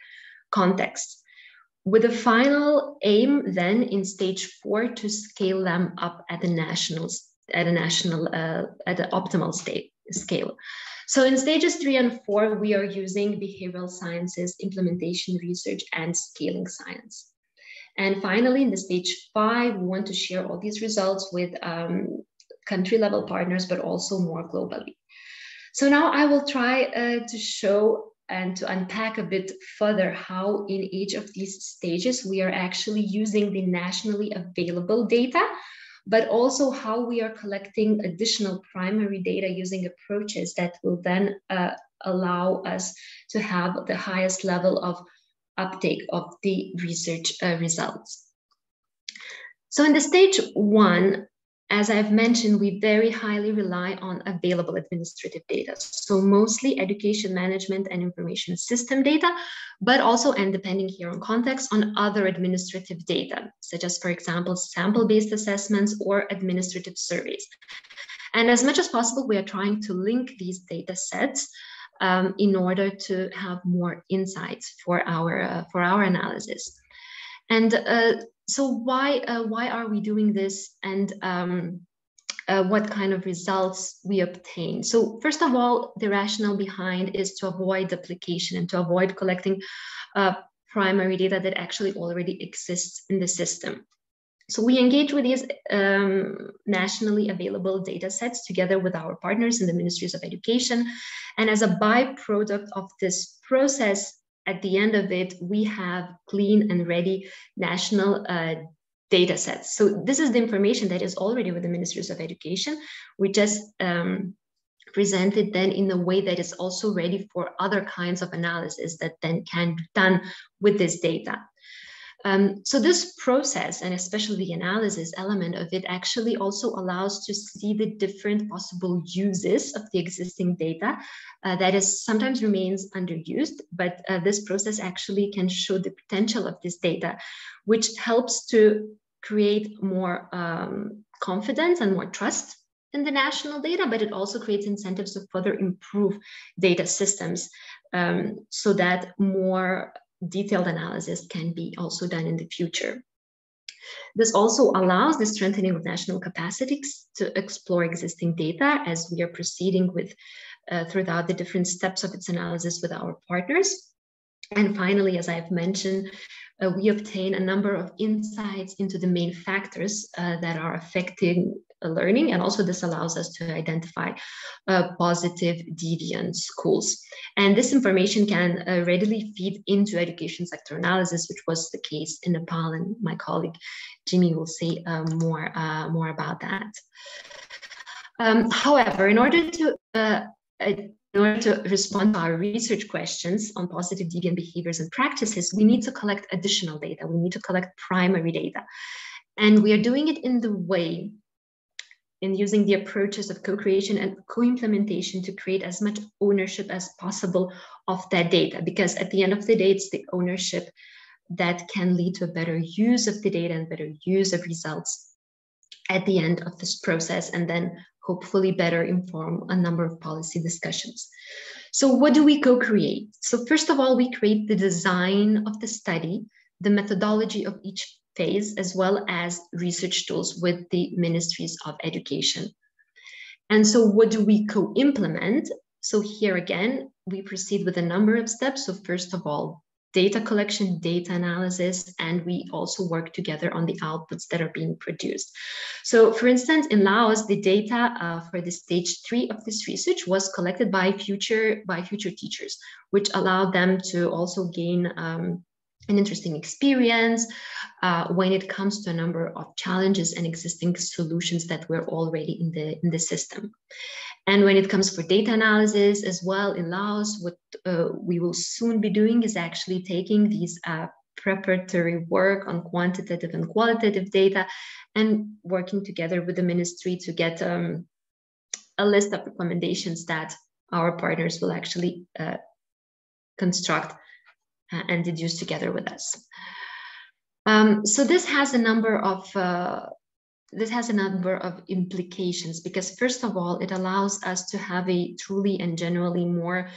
contexts, with the final aim then in stage 4 to scale them up at the at the optimal scale. So in stages 3 and 4, we are using behavioral sciences, implementation research, and scaling science. And finally, in the stage 5, we want to share all these results with country level partners, but also more globally. So now I will try to show and to unpack a bit further how in each of these stages we are actually using the nationally available data, but also how we are collecting additional primary data using approaches that will then allow us to have the highest level of uptake of the research results. So in the stage 1, as I've mentioned, we very highly rely on available administrative data. So mostly education management and information system data, but also, and depending here on context, on other administrative data, such as, for example, sample-based assessments or administrative surveys. And as much as possible, we are trying to link these data sets in order to have more insights for our analysis. And so why are we doing this? And what kind of results we obtain. So first of all, the rationale behind is to avoid duplication and to avoid collecting primary data that actually already exists in the system. So we engage with these nationally available data sets together with our partners in the Ministries of Education. And as a byproduct of this process, at the end of it, we have clean and ready national data sets. So this is the information that is already with the Ministries of Education. We just present it then in a way that is also ready for other kinds of analysis that then can be done with this data. So this process, and especially the analysis element of it, actually also allows to see the different possible uses of the existing data that is sometimes remains underused, but this process actually can show the potential of this data, which helps to create more confidence and more trust in the national data, but it also creates incentives to further improve data systems so that more detailed analysis can be also done in the future. This also allows the strengthening of national capacities to explore existing data as we are proceeding with throughout the different steps of its analysis with our partners. And finally, as I've mentioned, we obtain a number of insights into the main factors that are affecting learning, and also this allows us to identify positive deviant schools. And this information can readily feed into education sector analysis, which was the case in Nepal, and my colleague Jimmy will say more about that. However, in order to respond to our research questions on positive deviant behaviors and practices, we need to collect additional data. We need to collect primary data. And we are doing it in the way in using the approaches of co-creation and co-implementation to create as much ownership as possible of that data, because at the end of the day, it's the ownership that can lead to a better use of the data and better use of results at the end of this process, and then hopefully better inform a number of policy discussions. So what do we co-create? So first of all, we create the design of the study, the methodology of each phase, as well as research tools with the Ministries of Education. And so what do we co-implement? So here again, we proceed with a number of steps. So first of all, data collection, data analysis, and we also work together on the outputs that are being produced. So for instance, in Laos, the data for the stage 3 of this research was collected by future teachers, which allowed them to also gain an interesting experience when it comes to a number of challenges and existing solutions that were already in the system. And when it comes for data analysis as well in Laos, what we will soon be doing is actually taking these preparatory work on quantitative and qualitative data and working together with the ministry to get a list of recommendations that our partners will actually construct and deduce together with us. So this has a number of implications, because first of all, it allows us to have a truly and generally more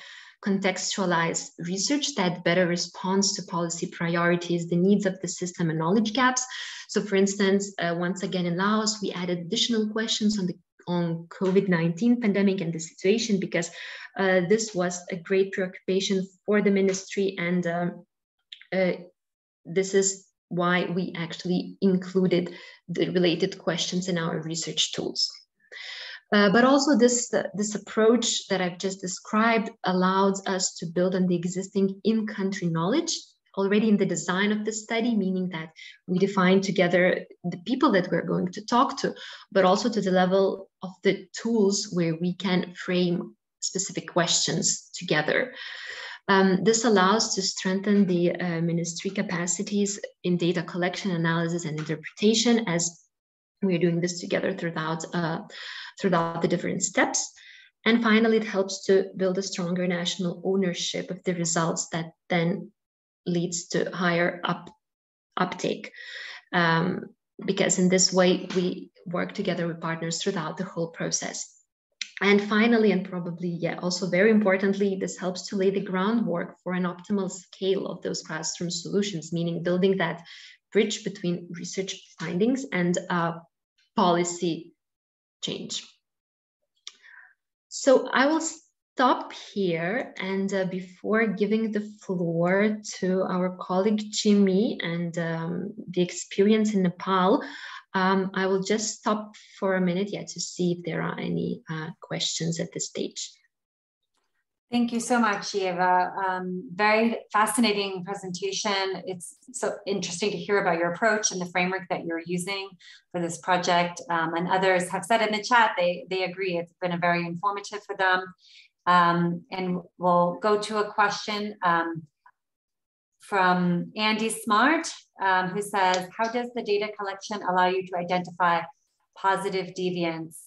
contextualized research that better responds to policy priorities, the needs of the system, and knowledge gaps. So for instance, once again in Laos, we added additional questions on COVID-19 pandemic and the situation, because this was a great preoccupation for the ministry, and this is why we actually included the related questions in our research tools. But also this approach that I've just described allows us to build on the existing in-country knowledge already in the design of the study, meaning that we define together the people that we're going to talk to, but also to the level of the tools where we can frame specific questions together. This allows to strengthen the ministry capacities in data collection, analysis, and interpretation, as we're doing this together throughout the different steps. And finally, it helps to build a stronger national ownership of the results that then leads to higher uptake. Because in this way, we work together with partners throughout the whole process. And finally, and probably also very importantly, this helps to lay the groundwork for an optimal scale of those classroom solutions, meaning building that bridge between research findings and policy change. So I will stop here, and before giving the floor to our colleague Jimmy and the experience in Nepal, I will just stop for a minute to see if there are any questions at this stage. Thank you so much, Eva. Very fascinating presentation. It's so interesting to hear about your approach and the framework that you're using for this project. And others have said in the chat, they agree. It's been very informative for them. And we'll go to a question from Andy Smart, who says, how does the data collection allow you to identify positive deviance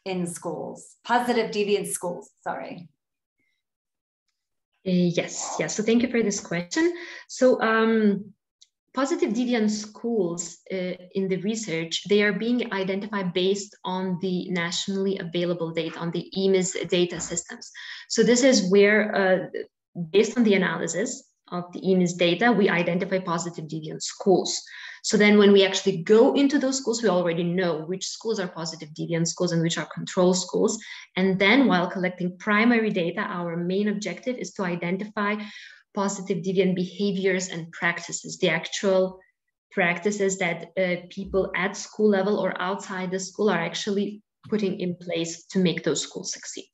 in schools? Positive deviance schools, sorry. Yes. So thank you for this question. So positive deviant schools in the research, they are being identified based on the nationally available data, on the EMIS data systems. So this is where, based on the analysis of the EMIS data, we identify positive deviant schools. So then when we actually go into those schools, we already know which schools are positive deviant schools and which are control schools. And then while collecting primary data, our main objective is to identify positive deviant behaviors and practices, the actual practices that people at school level or outside the school are actually putting in place to make those schools succeed.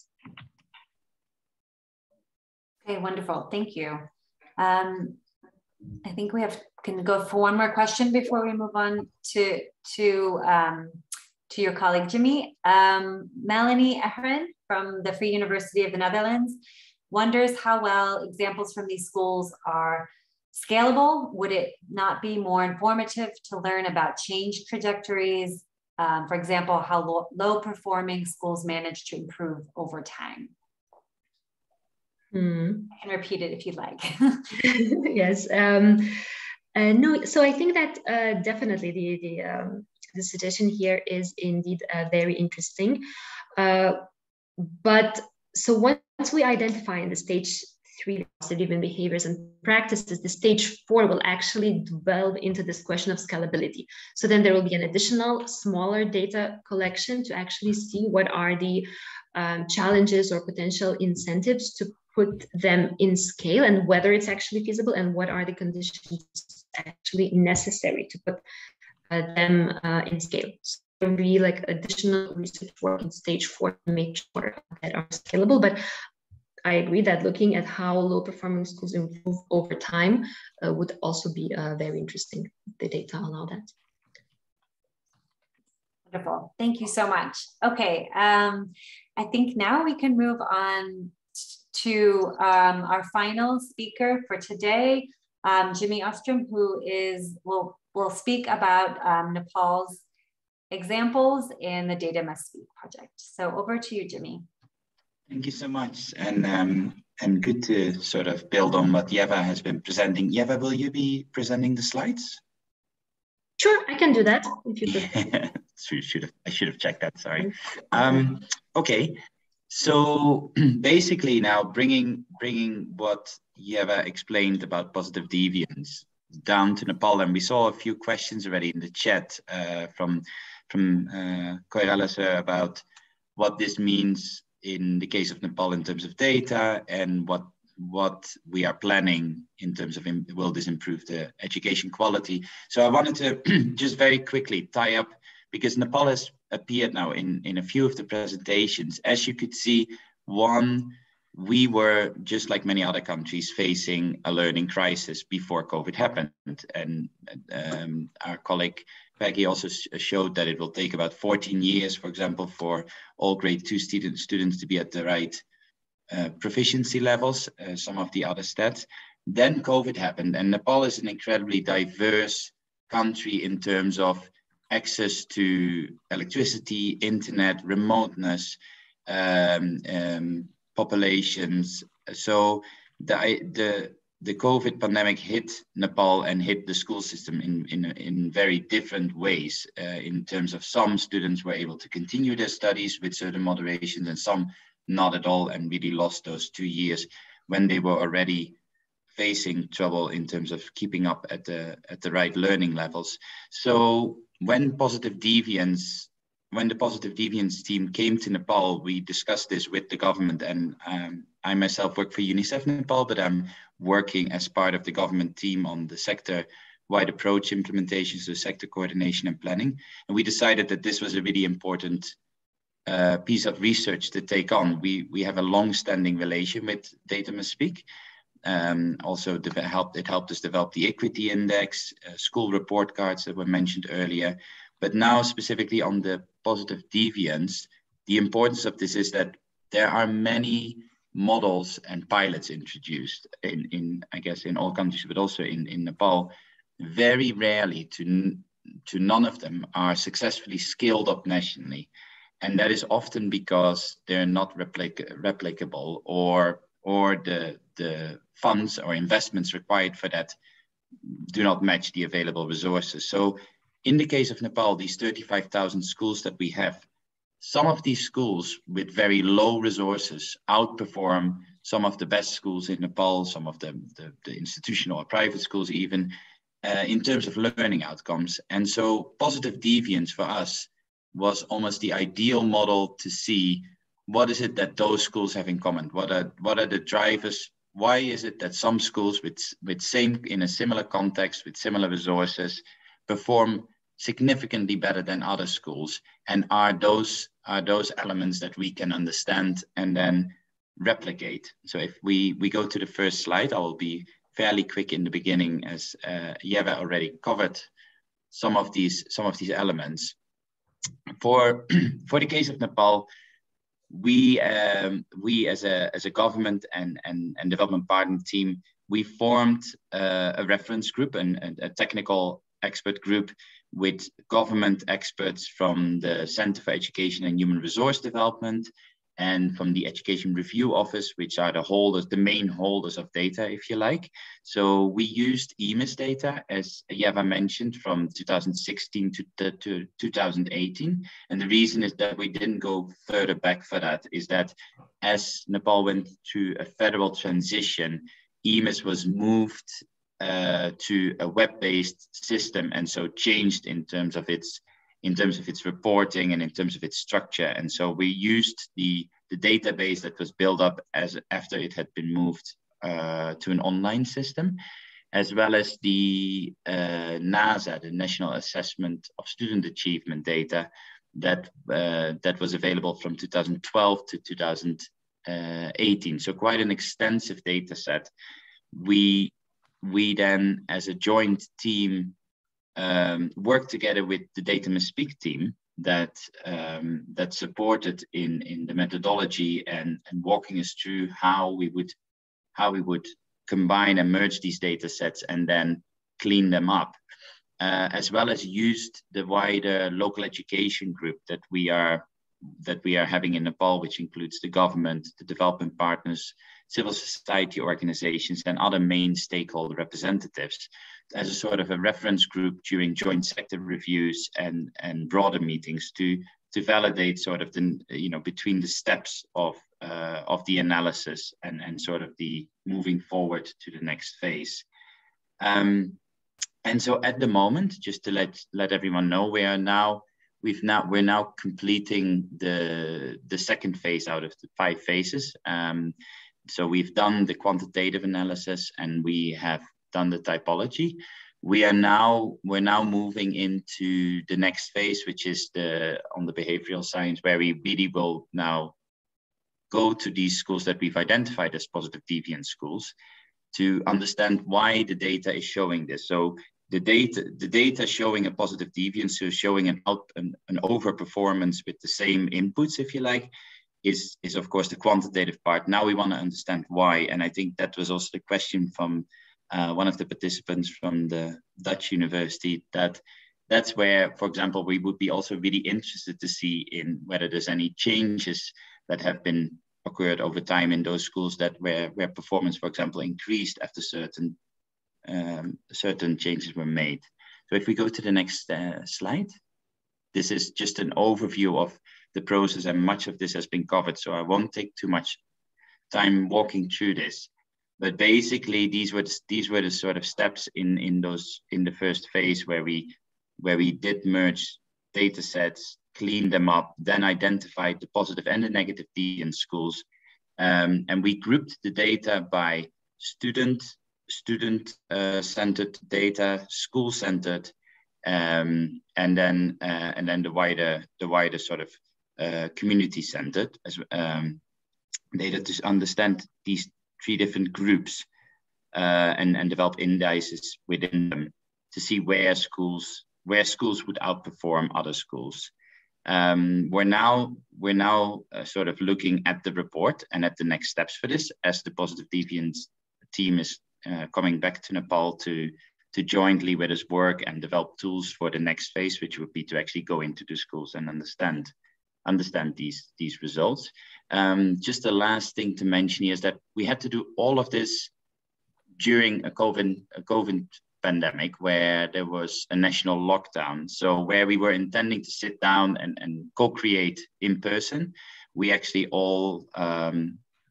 Okay, wonderful. Thank you. I think we can go for one more question before we move on to your colleague, Jimmy. Melanie Ehren from the Free University of the Netherlands wonders how well examples from these schools are scalable. Would it not be more informative to learn about change trajectories? For example, how low performing schools manage to improve over time? I can repeat it if you'd like. Yes. No, so I think that definitely the suggestion here is indeed very interesting. But so once we identify in the stage 3 positive behaviors and practices, the stage 4 will actually delve into this question of scalability. So then there will be an additional smaller data collection to actually see what are the challenges or potential incentives to put them in scale and whether it's actually feasible and what are the conditions actually necessary to put them in scale. So there will be like additional research work in stage 4 to make sure that are scalable. But I agree that looking at how low performing schools improve over time would also be very interesting. The data allow that. Wonderful. Thank you so much. Okay. I think now we can move on to our final speaker for today, Jimmy Ostrom, who will speak about Nepal's examples in the Data Must Speak project. So over to you, Jimmy. Thank you so much, and good to sort of build on what Eva has been presenting. Eva, will you be presenting the slides? Sure, I can do that if you prefer. I should have checked that. Sorry. Okay. So basically now bringing what Eva explained about positive deviance down to Nepal, and we saw a few questions already in the chat from Koirala sir about what this means in the case of Nepal in terms of data and what we are planning in terms of will this improve the education quality. So I wanted to just very quickly tie up, because Nepal has appeared now in a few of the presentations. As you could see, one, we were, just like many other countries, facing a learning crisis before COVID happened. And our colleague Peggy also showed that it will take about 14 years, for example, for all grade 2 students to be at the right proficiency levels, some of the other stats. Then COVID happened, and Nepal is an incredibly diverse country in terms of access to electricity, internet, remoteness, populations. So the COVID pandemic hit Nepal and hit the school system in very different ways. In terms of some students were able to continue their studies with certain moderations, and some not at all, and really lost those 2 years when they were already facing trouble in terms of keeping up at the right learning levels. So when positive deviance when the positive deviance team came to Nepal, we discussed this with the government, and I myself work for UNICEF Nepal, but I'm working as part of the government team on the sector-wide approach implementation, so sector coordination and planning. And we decided that this was a really important piece of research to take on. We have a long-standing relation with Data Must Speak. Also, it helped us develop the equity index, school report cards that were mentioned earlier. But now specifically on the positive deviance, the importance of this is that there are many models and pilots introduced in I guess in all countries, but also in Nepal. Very rarely to none of them are successfully scaled up nationally. And that is often because they're not replicable, or the funds or investments required for that do not match the available resources. So in the case of Nepal, these 35,000 schools that we have, some of these schools with very low resources outperform some of the best schools in Nepal, some of the institutional or private schools even, in terms of learning outcomes. And so positive deviance for us was almost the ideal model to see what is it that those schools have in common? What are the drivers? Why is it that some schools in a similar context, with similar resources, perform significantly better than other schools? And are those elements that we can understand and then replicate? So if we go to the first slide, I will be fairly quick in the beginning, as Yeva already covered some of these elements. For the case of Nepal, we as a government and development partner team, we formed a reference group and a technical expert group with government experts from the Center for Education and Human Resource Development and from the Education Review Office, which are the main holders of data, if you like. So we used EMIS data, as Yeva mentioned, from 2016 to 2018. And the reason is that we didn't go further back for that, is that as Nepal went through a federal transition, EMIS was moved to a web-based system, and so changed in terms of its reporting and in terms of its structure. And so we used the database that was built up after it had been moved to an online system, as well as the NASA, the National Assessment of Student Achievement data that was available from 2012 to 2018. So quite an extensive data set. We then, as a joint team, worked together with the Data Must Speak team that supported in the methodology and walking us through how we would combine and merge these data sets and then clean them up, as well as used the wider local education group that we are having in Nepal, which includes the government, the development partners, civil society organizations, and other main stakeholder representatives, as a sort of a reference group during joint sector reviews and broader meetings to validate sort of between the steps of the analysis and sort of the moving forward to the next phase. And so at the moment, just to let everyone know, we're now completing the second phase out of the 5 phases. So we've done the quantitative analysis and we have done the typology. We're now moving into the next phase, which is on the behavioral science, where we really will now go to these schools that we've identified as positive deviant schools to understand why the data is showing this. So the data showing a positive deviance, so showing an overperformance with the same inputs, if you like, is of course the quantitative part. Now we want to understand why, and I think that was also the question from one of the participants from the Dutch university. That's where, for example, we would be also really interested to see in whether there's any changes that have been occurred over time in those schools where performance, for example, increased after certain changes were made. So if we go to the next slide, this is just an overview of the process, and much of this has been covered, so I won't take too much time walking through this. But basically, these were the sort of steps in the first phase where we did merge data sets, cleaned them up, then identified the positive and the negative deviant schools. And we grouped the data by student-centered data, school-centered, and then the wider sort of community-centered data to understand these 3 different groups and develop indices within them to see where schools would outperform other schools. We're now sort of looking at the report and at the next steps for this, as the positive deviance team is coming back to Nepal to jointly with us work and develop tools for the next phase, which would be to actually go into the schools and understand these results. Just the last thing to mention here is that we had to do all of this during a COVID pandemic where there was a national lockdown. So where we were intending to sit down and co-create in person, we actually all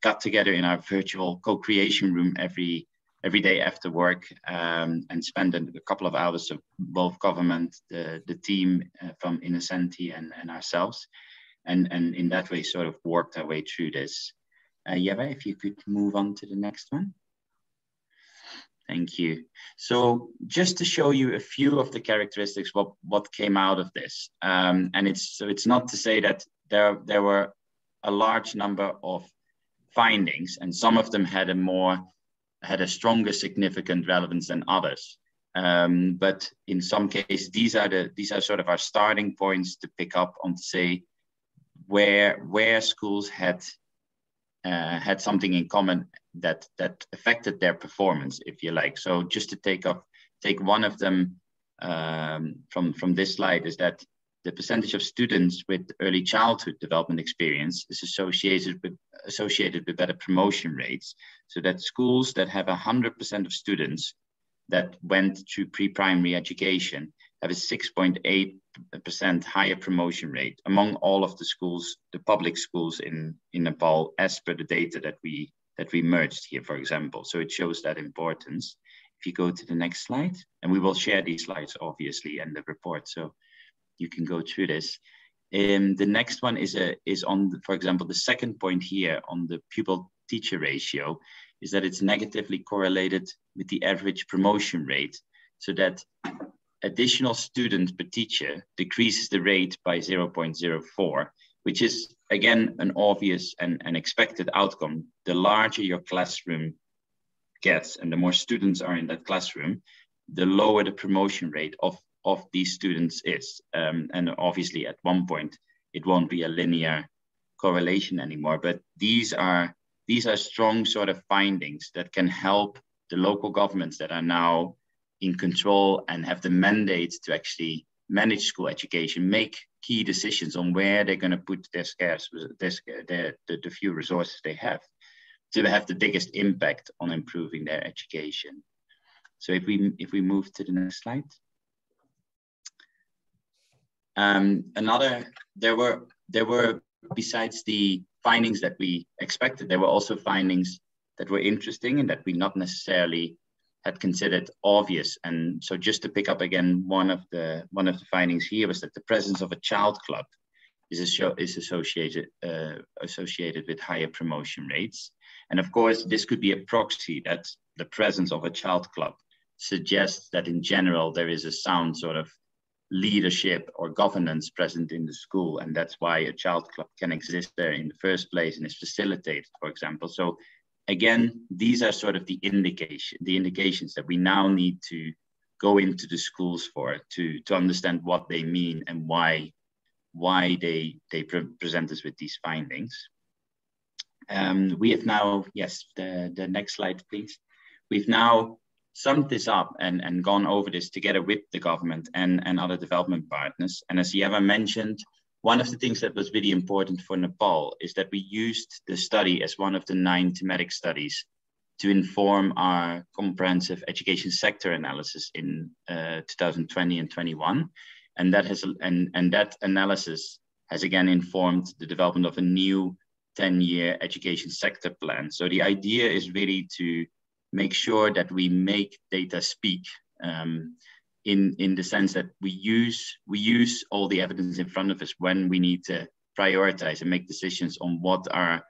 got together in our virtual co-creation room every day after work and spent a couple of hours of both government, the team from Innocenti and ourselves. And in that way sort of worked our way through this. Yeva, if you could move on to the next one. Thank you. So just to show you a few of the characteristics, what came out of this. And it's not to say that there were a large number of findings, and some of them had a stronger significant relevance than others. But in some cases, these are sort of our starting points to pick up on, to say where schools had something in common that affected their performance, if you like. So just to take one of them from this slide, is that the percentage of students with early childhood development experience is associated with better promotion rates. So that schools that have 100% of students that went through pre-primary education have a 6.8% higher promotion rate among all of the schools, the public schools in Nepal, as per the data that we merged here, for example. So it shows that importance. If you go to the next slide, and we will share these slides obviously and the report, so you can go through this. The next one is on, for example, the second point here on the pupil-teacher ratio, is that it's negatively correlated with the average promotion rate, so that additional students per teacher decreases the rate by 0.04, which is, again, an obvious and expected outcome. The larger your classroom gets and the more students are in that classroom, the lower the promotion rate of these students is. And obviously at one point, it won't be a linear correlation anymore, but these are strong sort of findings that can help the local governments that are now in control and have the mandate to actually manage school education, make key decisions on where they're going to put their the few resources they have to have the biggest impact on improving their education. So if we move to the next slide. There were, besides the findings that we expected, there were also findings that were interesting and that we not necessarily had considered obvious. And so just to pick up again, one of the findings here was that the presence of a child club is associated with higher promotion rates. And of course, this could be a proxy that the presence of a child club suggests that in general, there is a sound sort of leadership or governance present in the school. And that's why a child club can exist there in the first place and is facilitated, for example. So again, these are sort of the indications that we now need to go into the schools for to understand what they mean and why they present us with these findings. We have now, yes, the next slide, please. We've now summed this up and gone over this together with the government and other development partners. And as Yeva mentioned, one of the things that was really important for Nepal is that we used the study as one of the 9 thematic studies to inform our comprehensive education sector analysis in 2020 and 21. And that analysis has again informed the development of a new 10-year education sector plan. So the idea is really to make sure that we make data speak, in the sense that we use all the evidence in front of us when we need to prioritize and make decisions on what our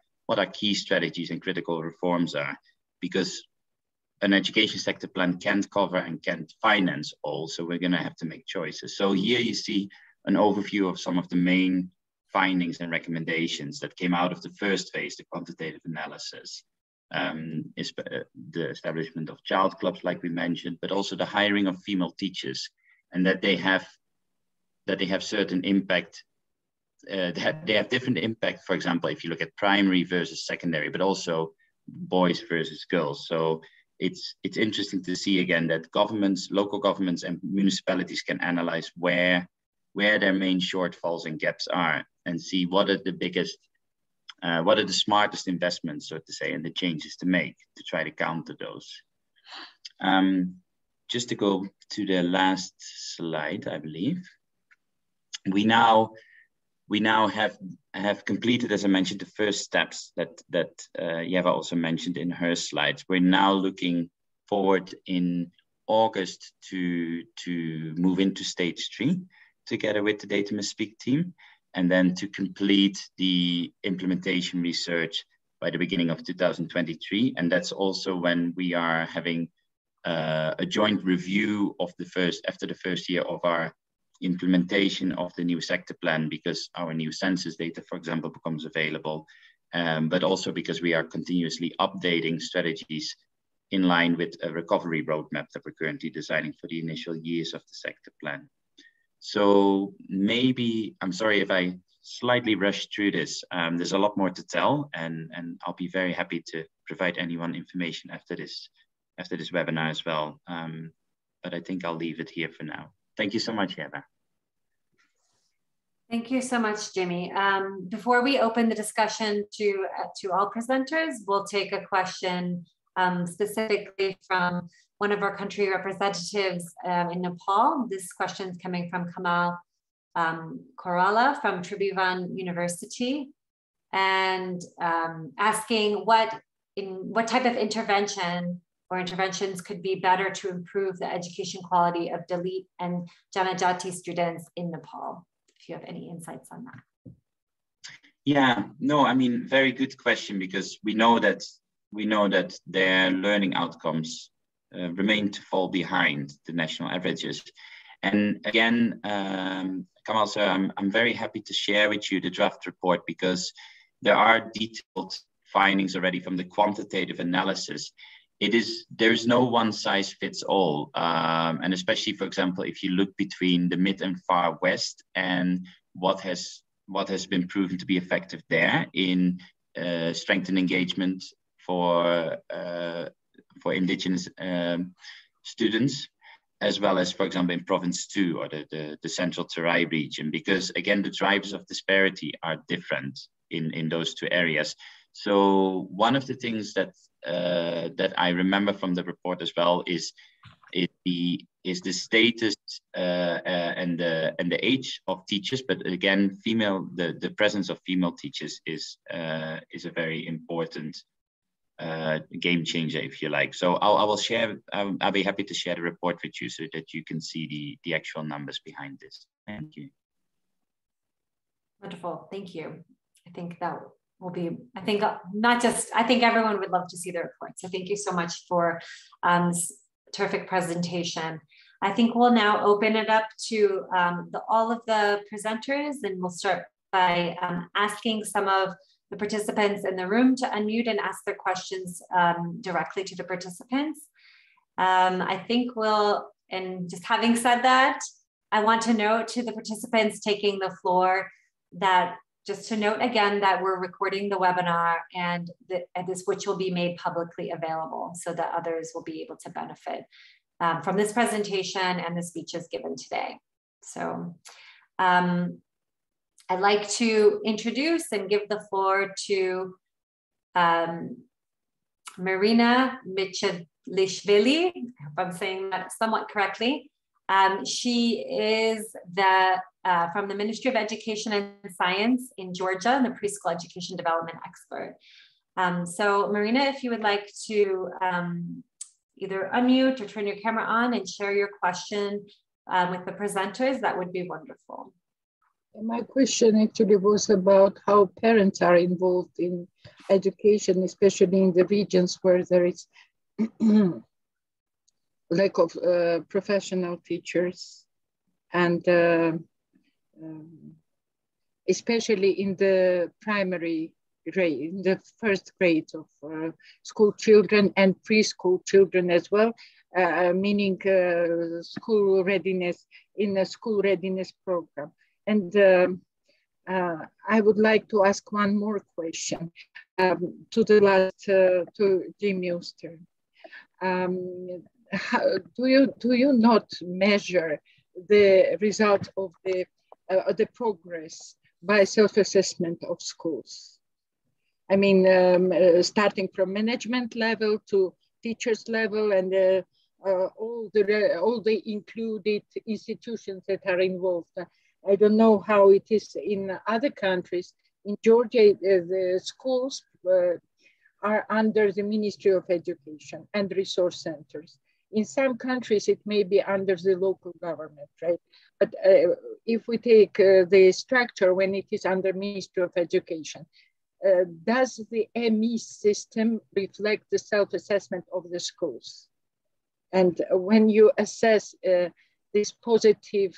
key strategies and critical reforms are, because an education sector plan can't cover and can't finance all, so we're going to have to make choices. So here you see an overview of some of the main findings and recommendations that came out of the first phase, the quantitative analysis. Is the establishment of child clubs, like we mentioned, but also the hiring of female teachers, and that they have certain impact. They have different impact. For example, if you look at primary versus secondary, but also boys versus girls. So it's interesting to see again that governments, local governments, and municipalities can analyze where their main shortfalls and gaps are, and see what are the biggest. What are the smartest investments, so to say, and the changes to make to try to counter those? Just to go to the last slide, I believe. We now have completed, as I mentioned, the first steps that Yeva also mentioned in her slides. We're now looking forward in August to move into stage 3 together with the Data Must Speak team, and then to complete the implementation research by the beginning of 2023. And that's also when we are having a joint review of after the first year of our implementation of the new sector plan, because our new census data, for example, becomes available, but also because we are continuously updating strategies in line with a recovery roadmap that we're currently designing for the initial years of the sector plan. So maybe, I'm sorry if I slightly rushed through this. There's a lot more to tell, and I'll be very happy to provide anyone information after this webinar as well. But I think I'll leave it here for now. Thank you so much, Eva. Thank you so much, Jimmy. Before we open the discussion to all presenters, we'll take a question specifically from one of our country representatives in Nepal. This question is coming from Kamal Korala from Tribhuvan University, and asking what type of intervention or interventions could be better to improve the education quality of Dalit and Janajati students in Nepal, if you have any insights on that. Yeah, no, I mean, very good question, because we know that their learning outcomes remain to fall behind the national averages. And again, Kamal sir, I'm very happy to share with you the draft report, because there are detailed findings already from the quantitative analysis. There's no one size fits all. And especially, for example, if you look between the mid and far west and what has been proven to be effective there in strengthened engagement for indigenous students, as well as, for example, in province 2 or the central Terai region, because again, the drivers of disparity are different in those two areas. So one of the things that I remember from the report as well is the status and the age of teachers, but again, the presence of female teachers is a very important game changer, if you like. So I'll be happy to share the report with you so that you can see the actual numbers behind this. Thank you. Wonderful, thank you. I think that will be, I think everyone would love to see the report. So thank you so much for this terrific presentation. I think we'll now open it up to all of the presenters, and we'll start by asking some of the participants in the room to unmute and ask their questions directly to the participants. I think and just having said that, I want to note to the participants taking the floor that just to note again that we're recording the webinar, and this which will be made publicly available so that others will be able to benefit from this presentation and the speeches given today. So I'd like to introduce and give the floor to Marina Michalishvili. I hope I'm saying that somewhat correctly. She is from the Ministry of Education and Science in Georgia, the preschool education development expert. So Marina, if you would like to either unmute or turn your camera on and share your question with the presenters, that would be wonderful. My question actually was about how parents are involved in education, especially in the regions where there is lack of professional teachers, and especially in the primary grade, in the first grades of school children and preschool children as well, meaning school readiness, in a school readiness program. And I would like to ask one more question to the last, to Jim Euster. Do you not measure the result of the progress by self-assessment of schools? I mean, starting from management level to teachers level, and all the included institutions that are involved. I don't know how it is in other countries. In Georgia, the schools are under the Ministry of Education and resource centers. In some countries, it may be under the local government, right? But if we take the structure when it is under Ministry of Education, does the ME system reflect the self-assessment of the schools? And when you assess these positive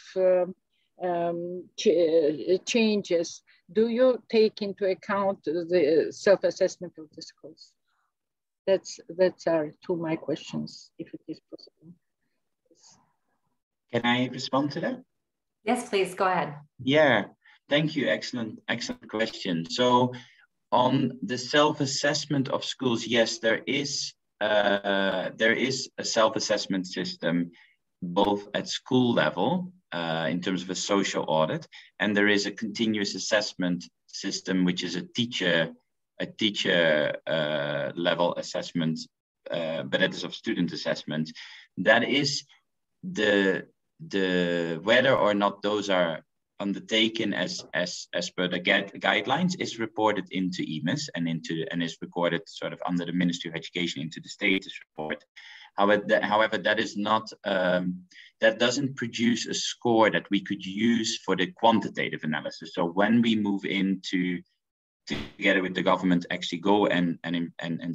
changes, do you take into account the self-assessment of the schools? That's are two my questions, if it is possible. Can I respond to that? Yes, please, go ahead. Yeah, thank you. Excellent question. So on the self-assessment of schools, yes, there is a self-assessment system both at school level in terms of a social audit, and there is a continuous assessment system, which is a teacher level assessment, but it is of student assessment. That is the whether or not those are undertaken as per the guidelines is reported into EMIS and is recorded sort of under the Ministry of Education into the status report. However, that is not that doesn't produce a score that we could use for the quantitative analysis. So when we move into together with the government, actually go and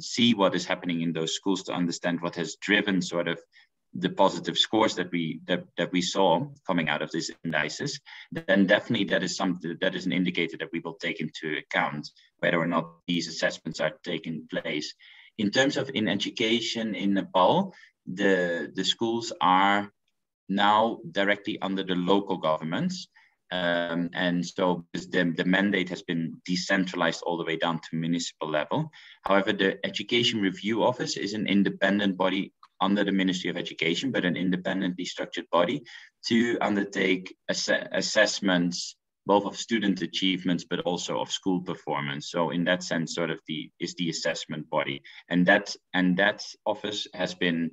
see what is happening in those schools to understand what has driven sort of the positive scores that we saw coming out of this indices, then definitely that is something that is an indicator that we will take into account whether or not these assessments are taking place. In terms of in education in Nepal, the schools are now directly under the local governments. And so the mandate has been decentralized all the way down to municipal level. However, the Education Review Office is an independent body under the Ministry of Education, but an independently structured body to undertake assessments, both of student achievements, but also of school performance. So in that sense, sort of is the assessment body. And that office has been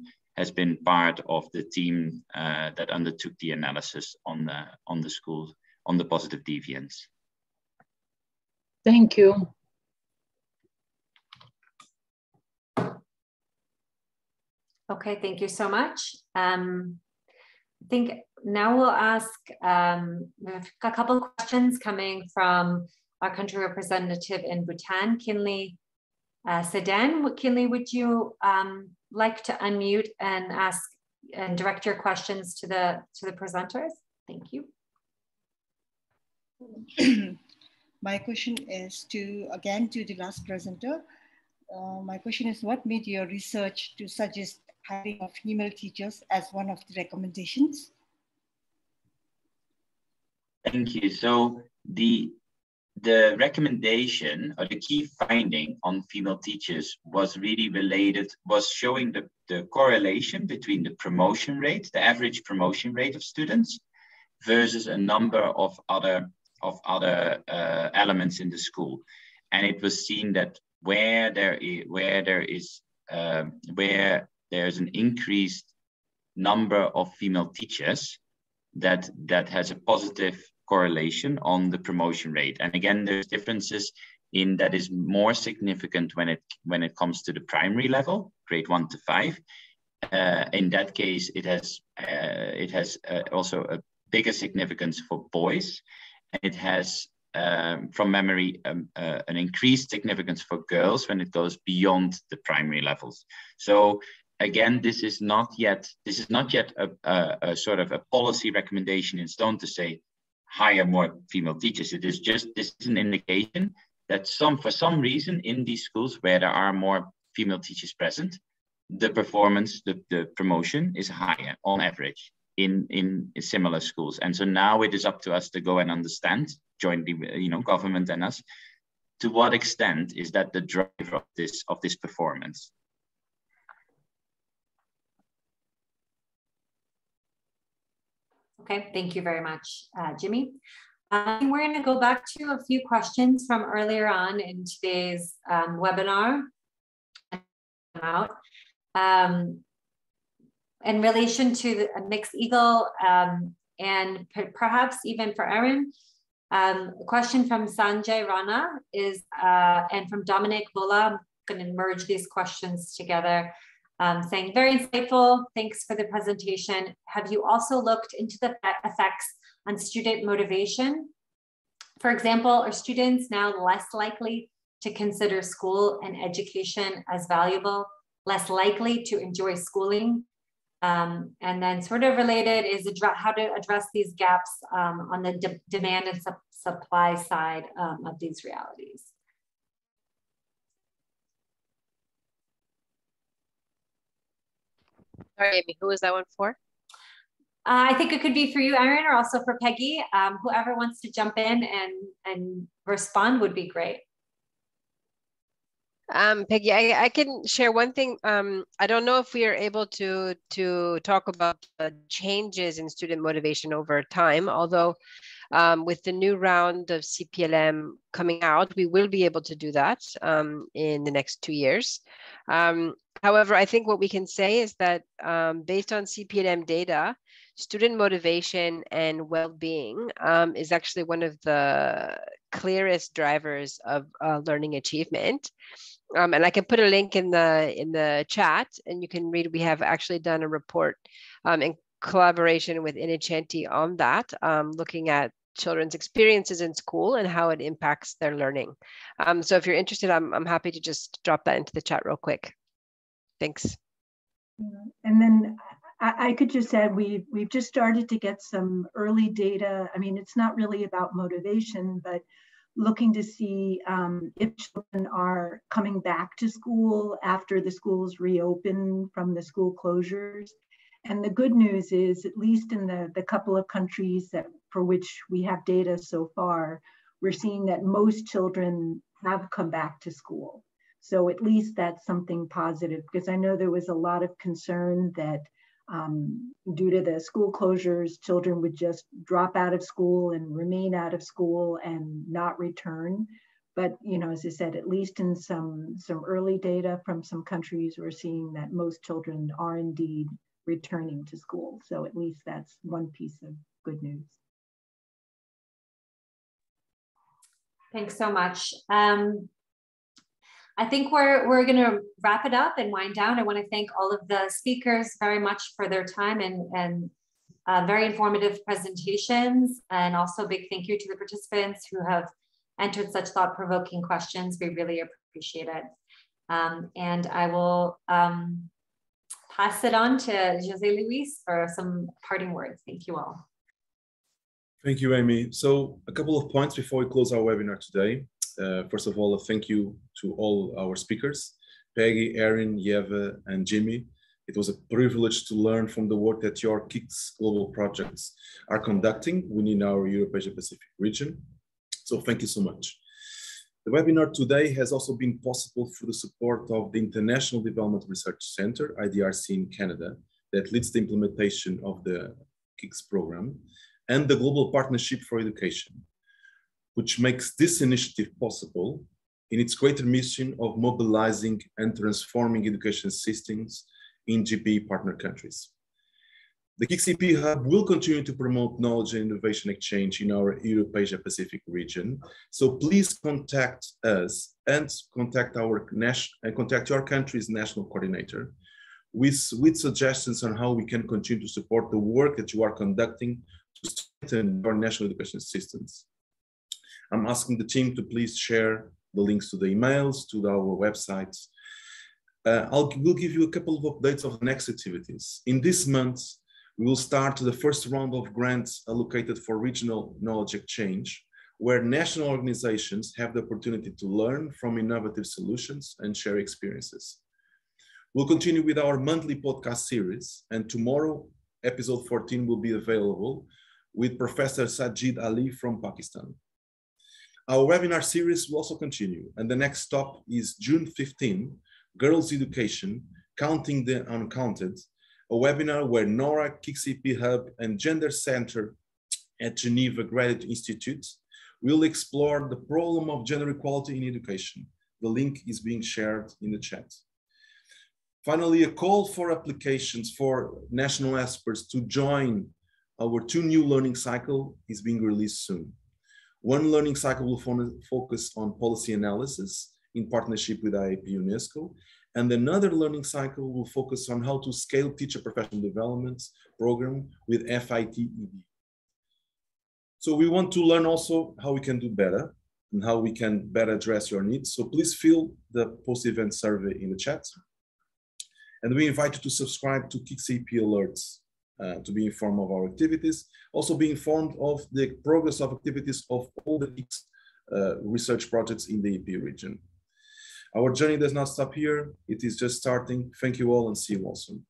part of the team that undertook the analysis on the schools, on the positive deviance. Thank you. Okay, thank you so much. I think now we'll ask we have a couple of questions coming from our country representative in Bhutan, Kinley Sedan. Kinley, would you like to unmute and ask and direct your questions to the presenters? Thank you. My question is to the last presenter. My question is, what made your research to suggest hiring of female teachers as one of the recommendations? Thank you. So the recommendation or the key finding on female teachers was really was showing the correlation between the promotion rate, the average promotion rate of students, versus a number of other elements in the school. And it was seen that where there's an increased number of female teachers, that has a positive correlation on the promotion rate. And again, there's differences in that is more significant when it comes to the primary level, grade 1 to 5, in that case, it has also a bigger significance for boys. It has, from memory, an increased significance for girls when it goes beyond the primary levels. So again, this is not yet a sort of a policy recommendation in stone to say hire more female teachers. This is an indication that for some reason in these schools where there are more female teachers present, the performance, the promotion is higher on average in similar schools. And so now it is up to us to go and understand, jointly, government and us, to what extent is that the driver of this performance. Okay, thank you very much, Jimmy. We're going to go back to a few questions from earlier on in today's webinar. In relation to the Mix Eagle, and perhaps even for Erin, a question from Sanjay Rana is, and from Dominic Bola, I'm going to merge these questions together, saying, very insightful, thanks for the presentation. Have you also looked into the effects on student motivation? For example, are students now less likely to consider school and education as valuable, less likely to enjoy schooling? And then sort of related is how to address these gaps on the demand and supply side of these realities. Sorry, Amy, who is that one for? I think it could be for you, Erin, or also for Peggy. Whoever wants to jump in and respond would be great. Peggy, I can share one thing. I don't know if we are able to talk about changes in student motivation over time, although with the new round of CPLM coming out, we will be able to do that in the next 2 years. However, I think what we can say is that based on CPLM data, student motivation and well-being is actually one of the clearest drivers of learning achievement. And I can put a link in the chat, and you can read. We have actually done a report in collaboration with Innocenti on that, looking at children's experiences in school and how it impacts their learning. So if you're interested, I'm happy to just drop that into the chat real quick. Thanks. And then I could just add, we've just started to get some early data. I mean, it's not really about motivation, but looking to see if children are coming back to school after the schools reopen from the school closures. And the good news is, at least in the couple of countries for which we have data so far, we're seeing that most children have come back to school. So at least that's something positive, because I know there was a lot of concern that due to the school closures, children would just drop out of school and remain out of school and not return. But, as I said, at least in some early data from some countries, we're seeing that most children are indeed returning to school. So at least that's one piece of good news. Thanks so much. I think we're going to wrap it up and wind down. I want to thank all of the speakers very much for their time and very informative presentations. And also a big thank you to the participants who have entered such thought-provoking questions. We really appreciate it. And I will pass it on to José Luis for some parting words. Thank you all. Thank you, Amy. So a couple of points before we close our webinar today. First of all, a thank you to all our speakers, Peggy, Erin, Yeva, and Jimmy. It was a privilege to learn from the work that your KIX global projects are conducting within our Europe-Asia-Pacific region. So thank you so much. The webinar today has also been possible through the support of the International Development Research Center, IDRC in Canada, that leads the implementation of the KIX program, and the Global Partnership for Education, which makes this initiative possible in its greater mission of mobilizing and transforming education systems in GPE partner countries. The KIX EAP Hub will continue to promote knowledge and innovation exchange in our Europe-Asia-Pacific region. So please contact us and contact your country's national coordinator with suggestions on how we can continue to support the work that you are conducting to strengthen your national education systems. I'm asking the team to please share the links to the emails, to our websites. We'll give you a couple of updates of the next activities. In this month, we will start the first round of grants allocated for regional knowledge exchange, where national organizations have the opportunity to learn from innovative solutions and share experiences. We'll continue with our monthly podcast series, and tomorrow, episode 14 will be available with Professor Sajid Ali from Pakistan. Our webinar series will also continue, and the next stop is June 15, Girls' Education, Counting the Uncounted, a webinar where NORA, KIX EAP Hub, and Gender Center at Geneva Graduate Institute will explore the problem of gender equality in education. The link is being shared in the chat. Finally, a call for applications for national experts to join our 2 new learning cycles is being released soon. One learning cycle will focus on policy analysis in partnership with IAP UNESCO, and another learning cycle will focus on how to scale teacher professional development program with FIT-ED. So we want to learn also how we can do better and how we can better address your needs. So please fill the post-event survey in the chat. And we invite you to subscribe to KIX EAP alerts to be informed of our activities. Also be informed of the progress of activities of all the KIX research projects in the EP region. Our journey does not stop here. It is just starting. Thank you all and see you all soon.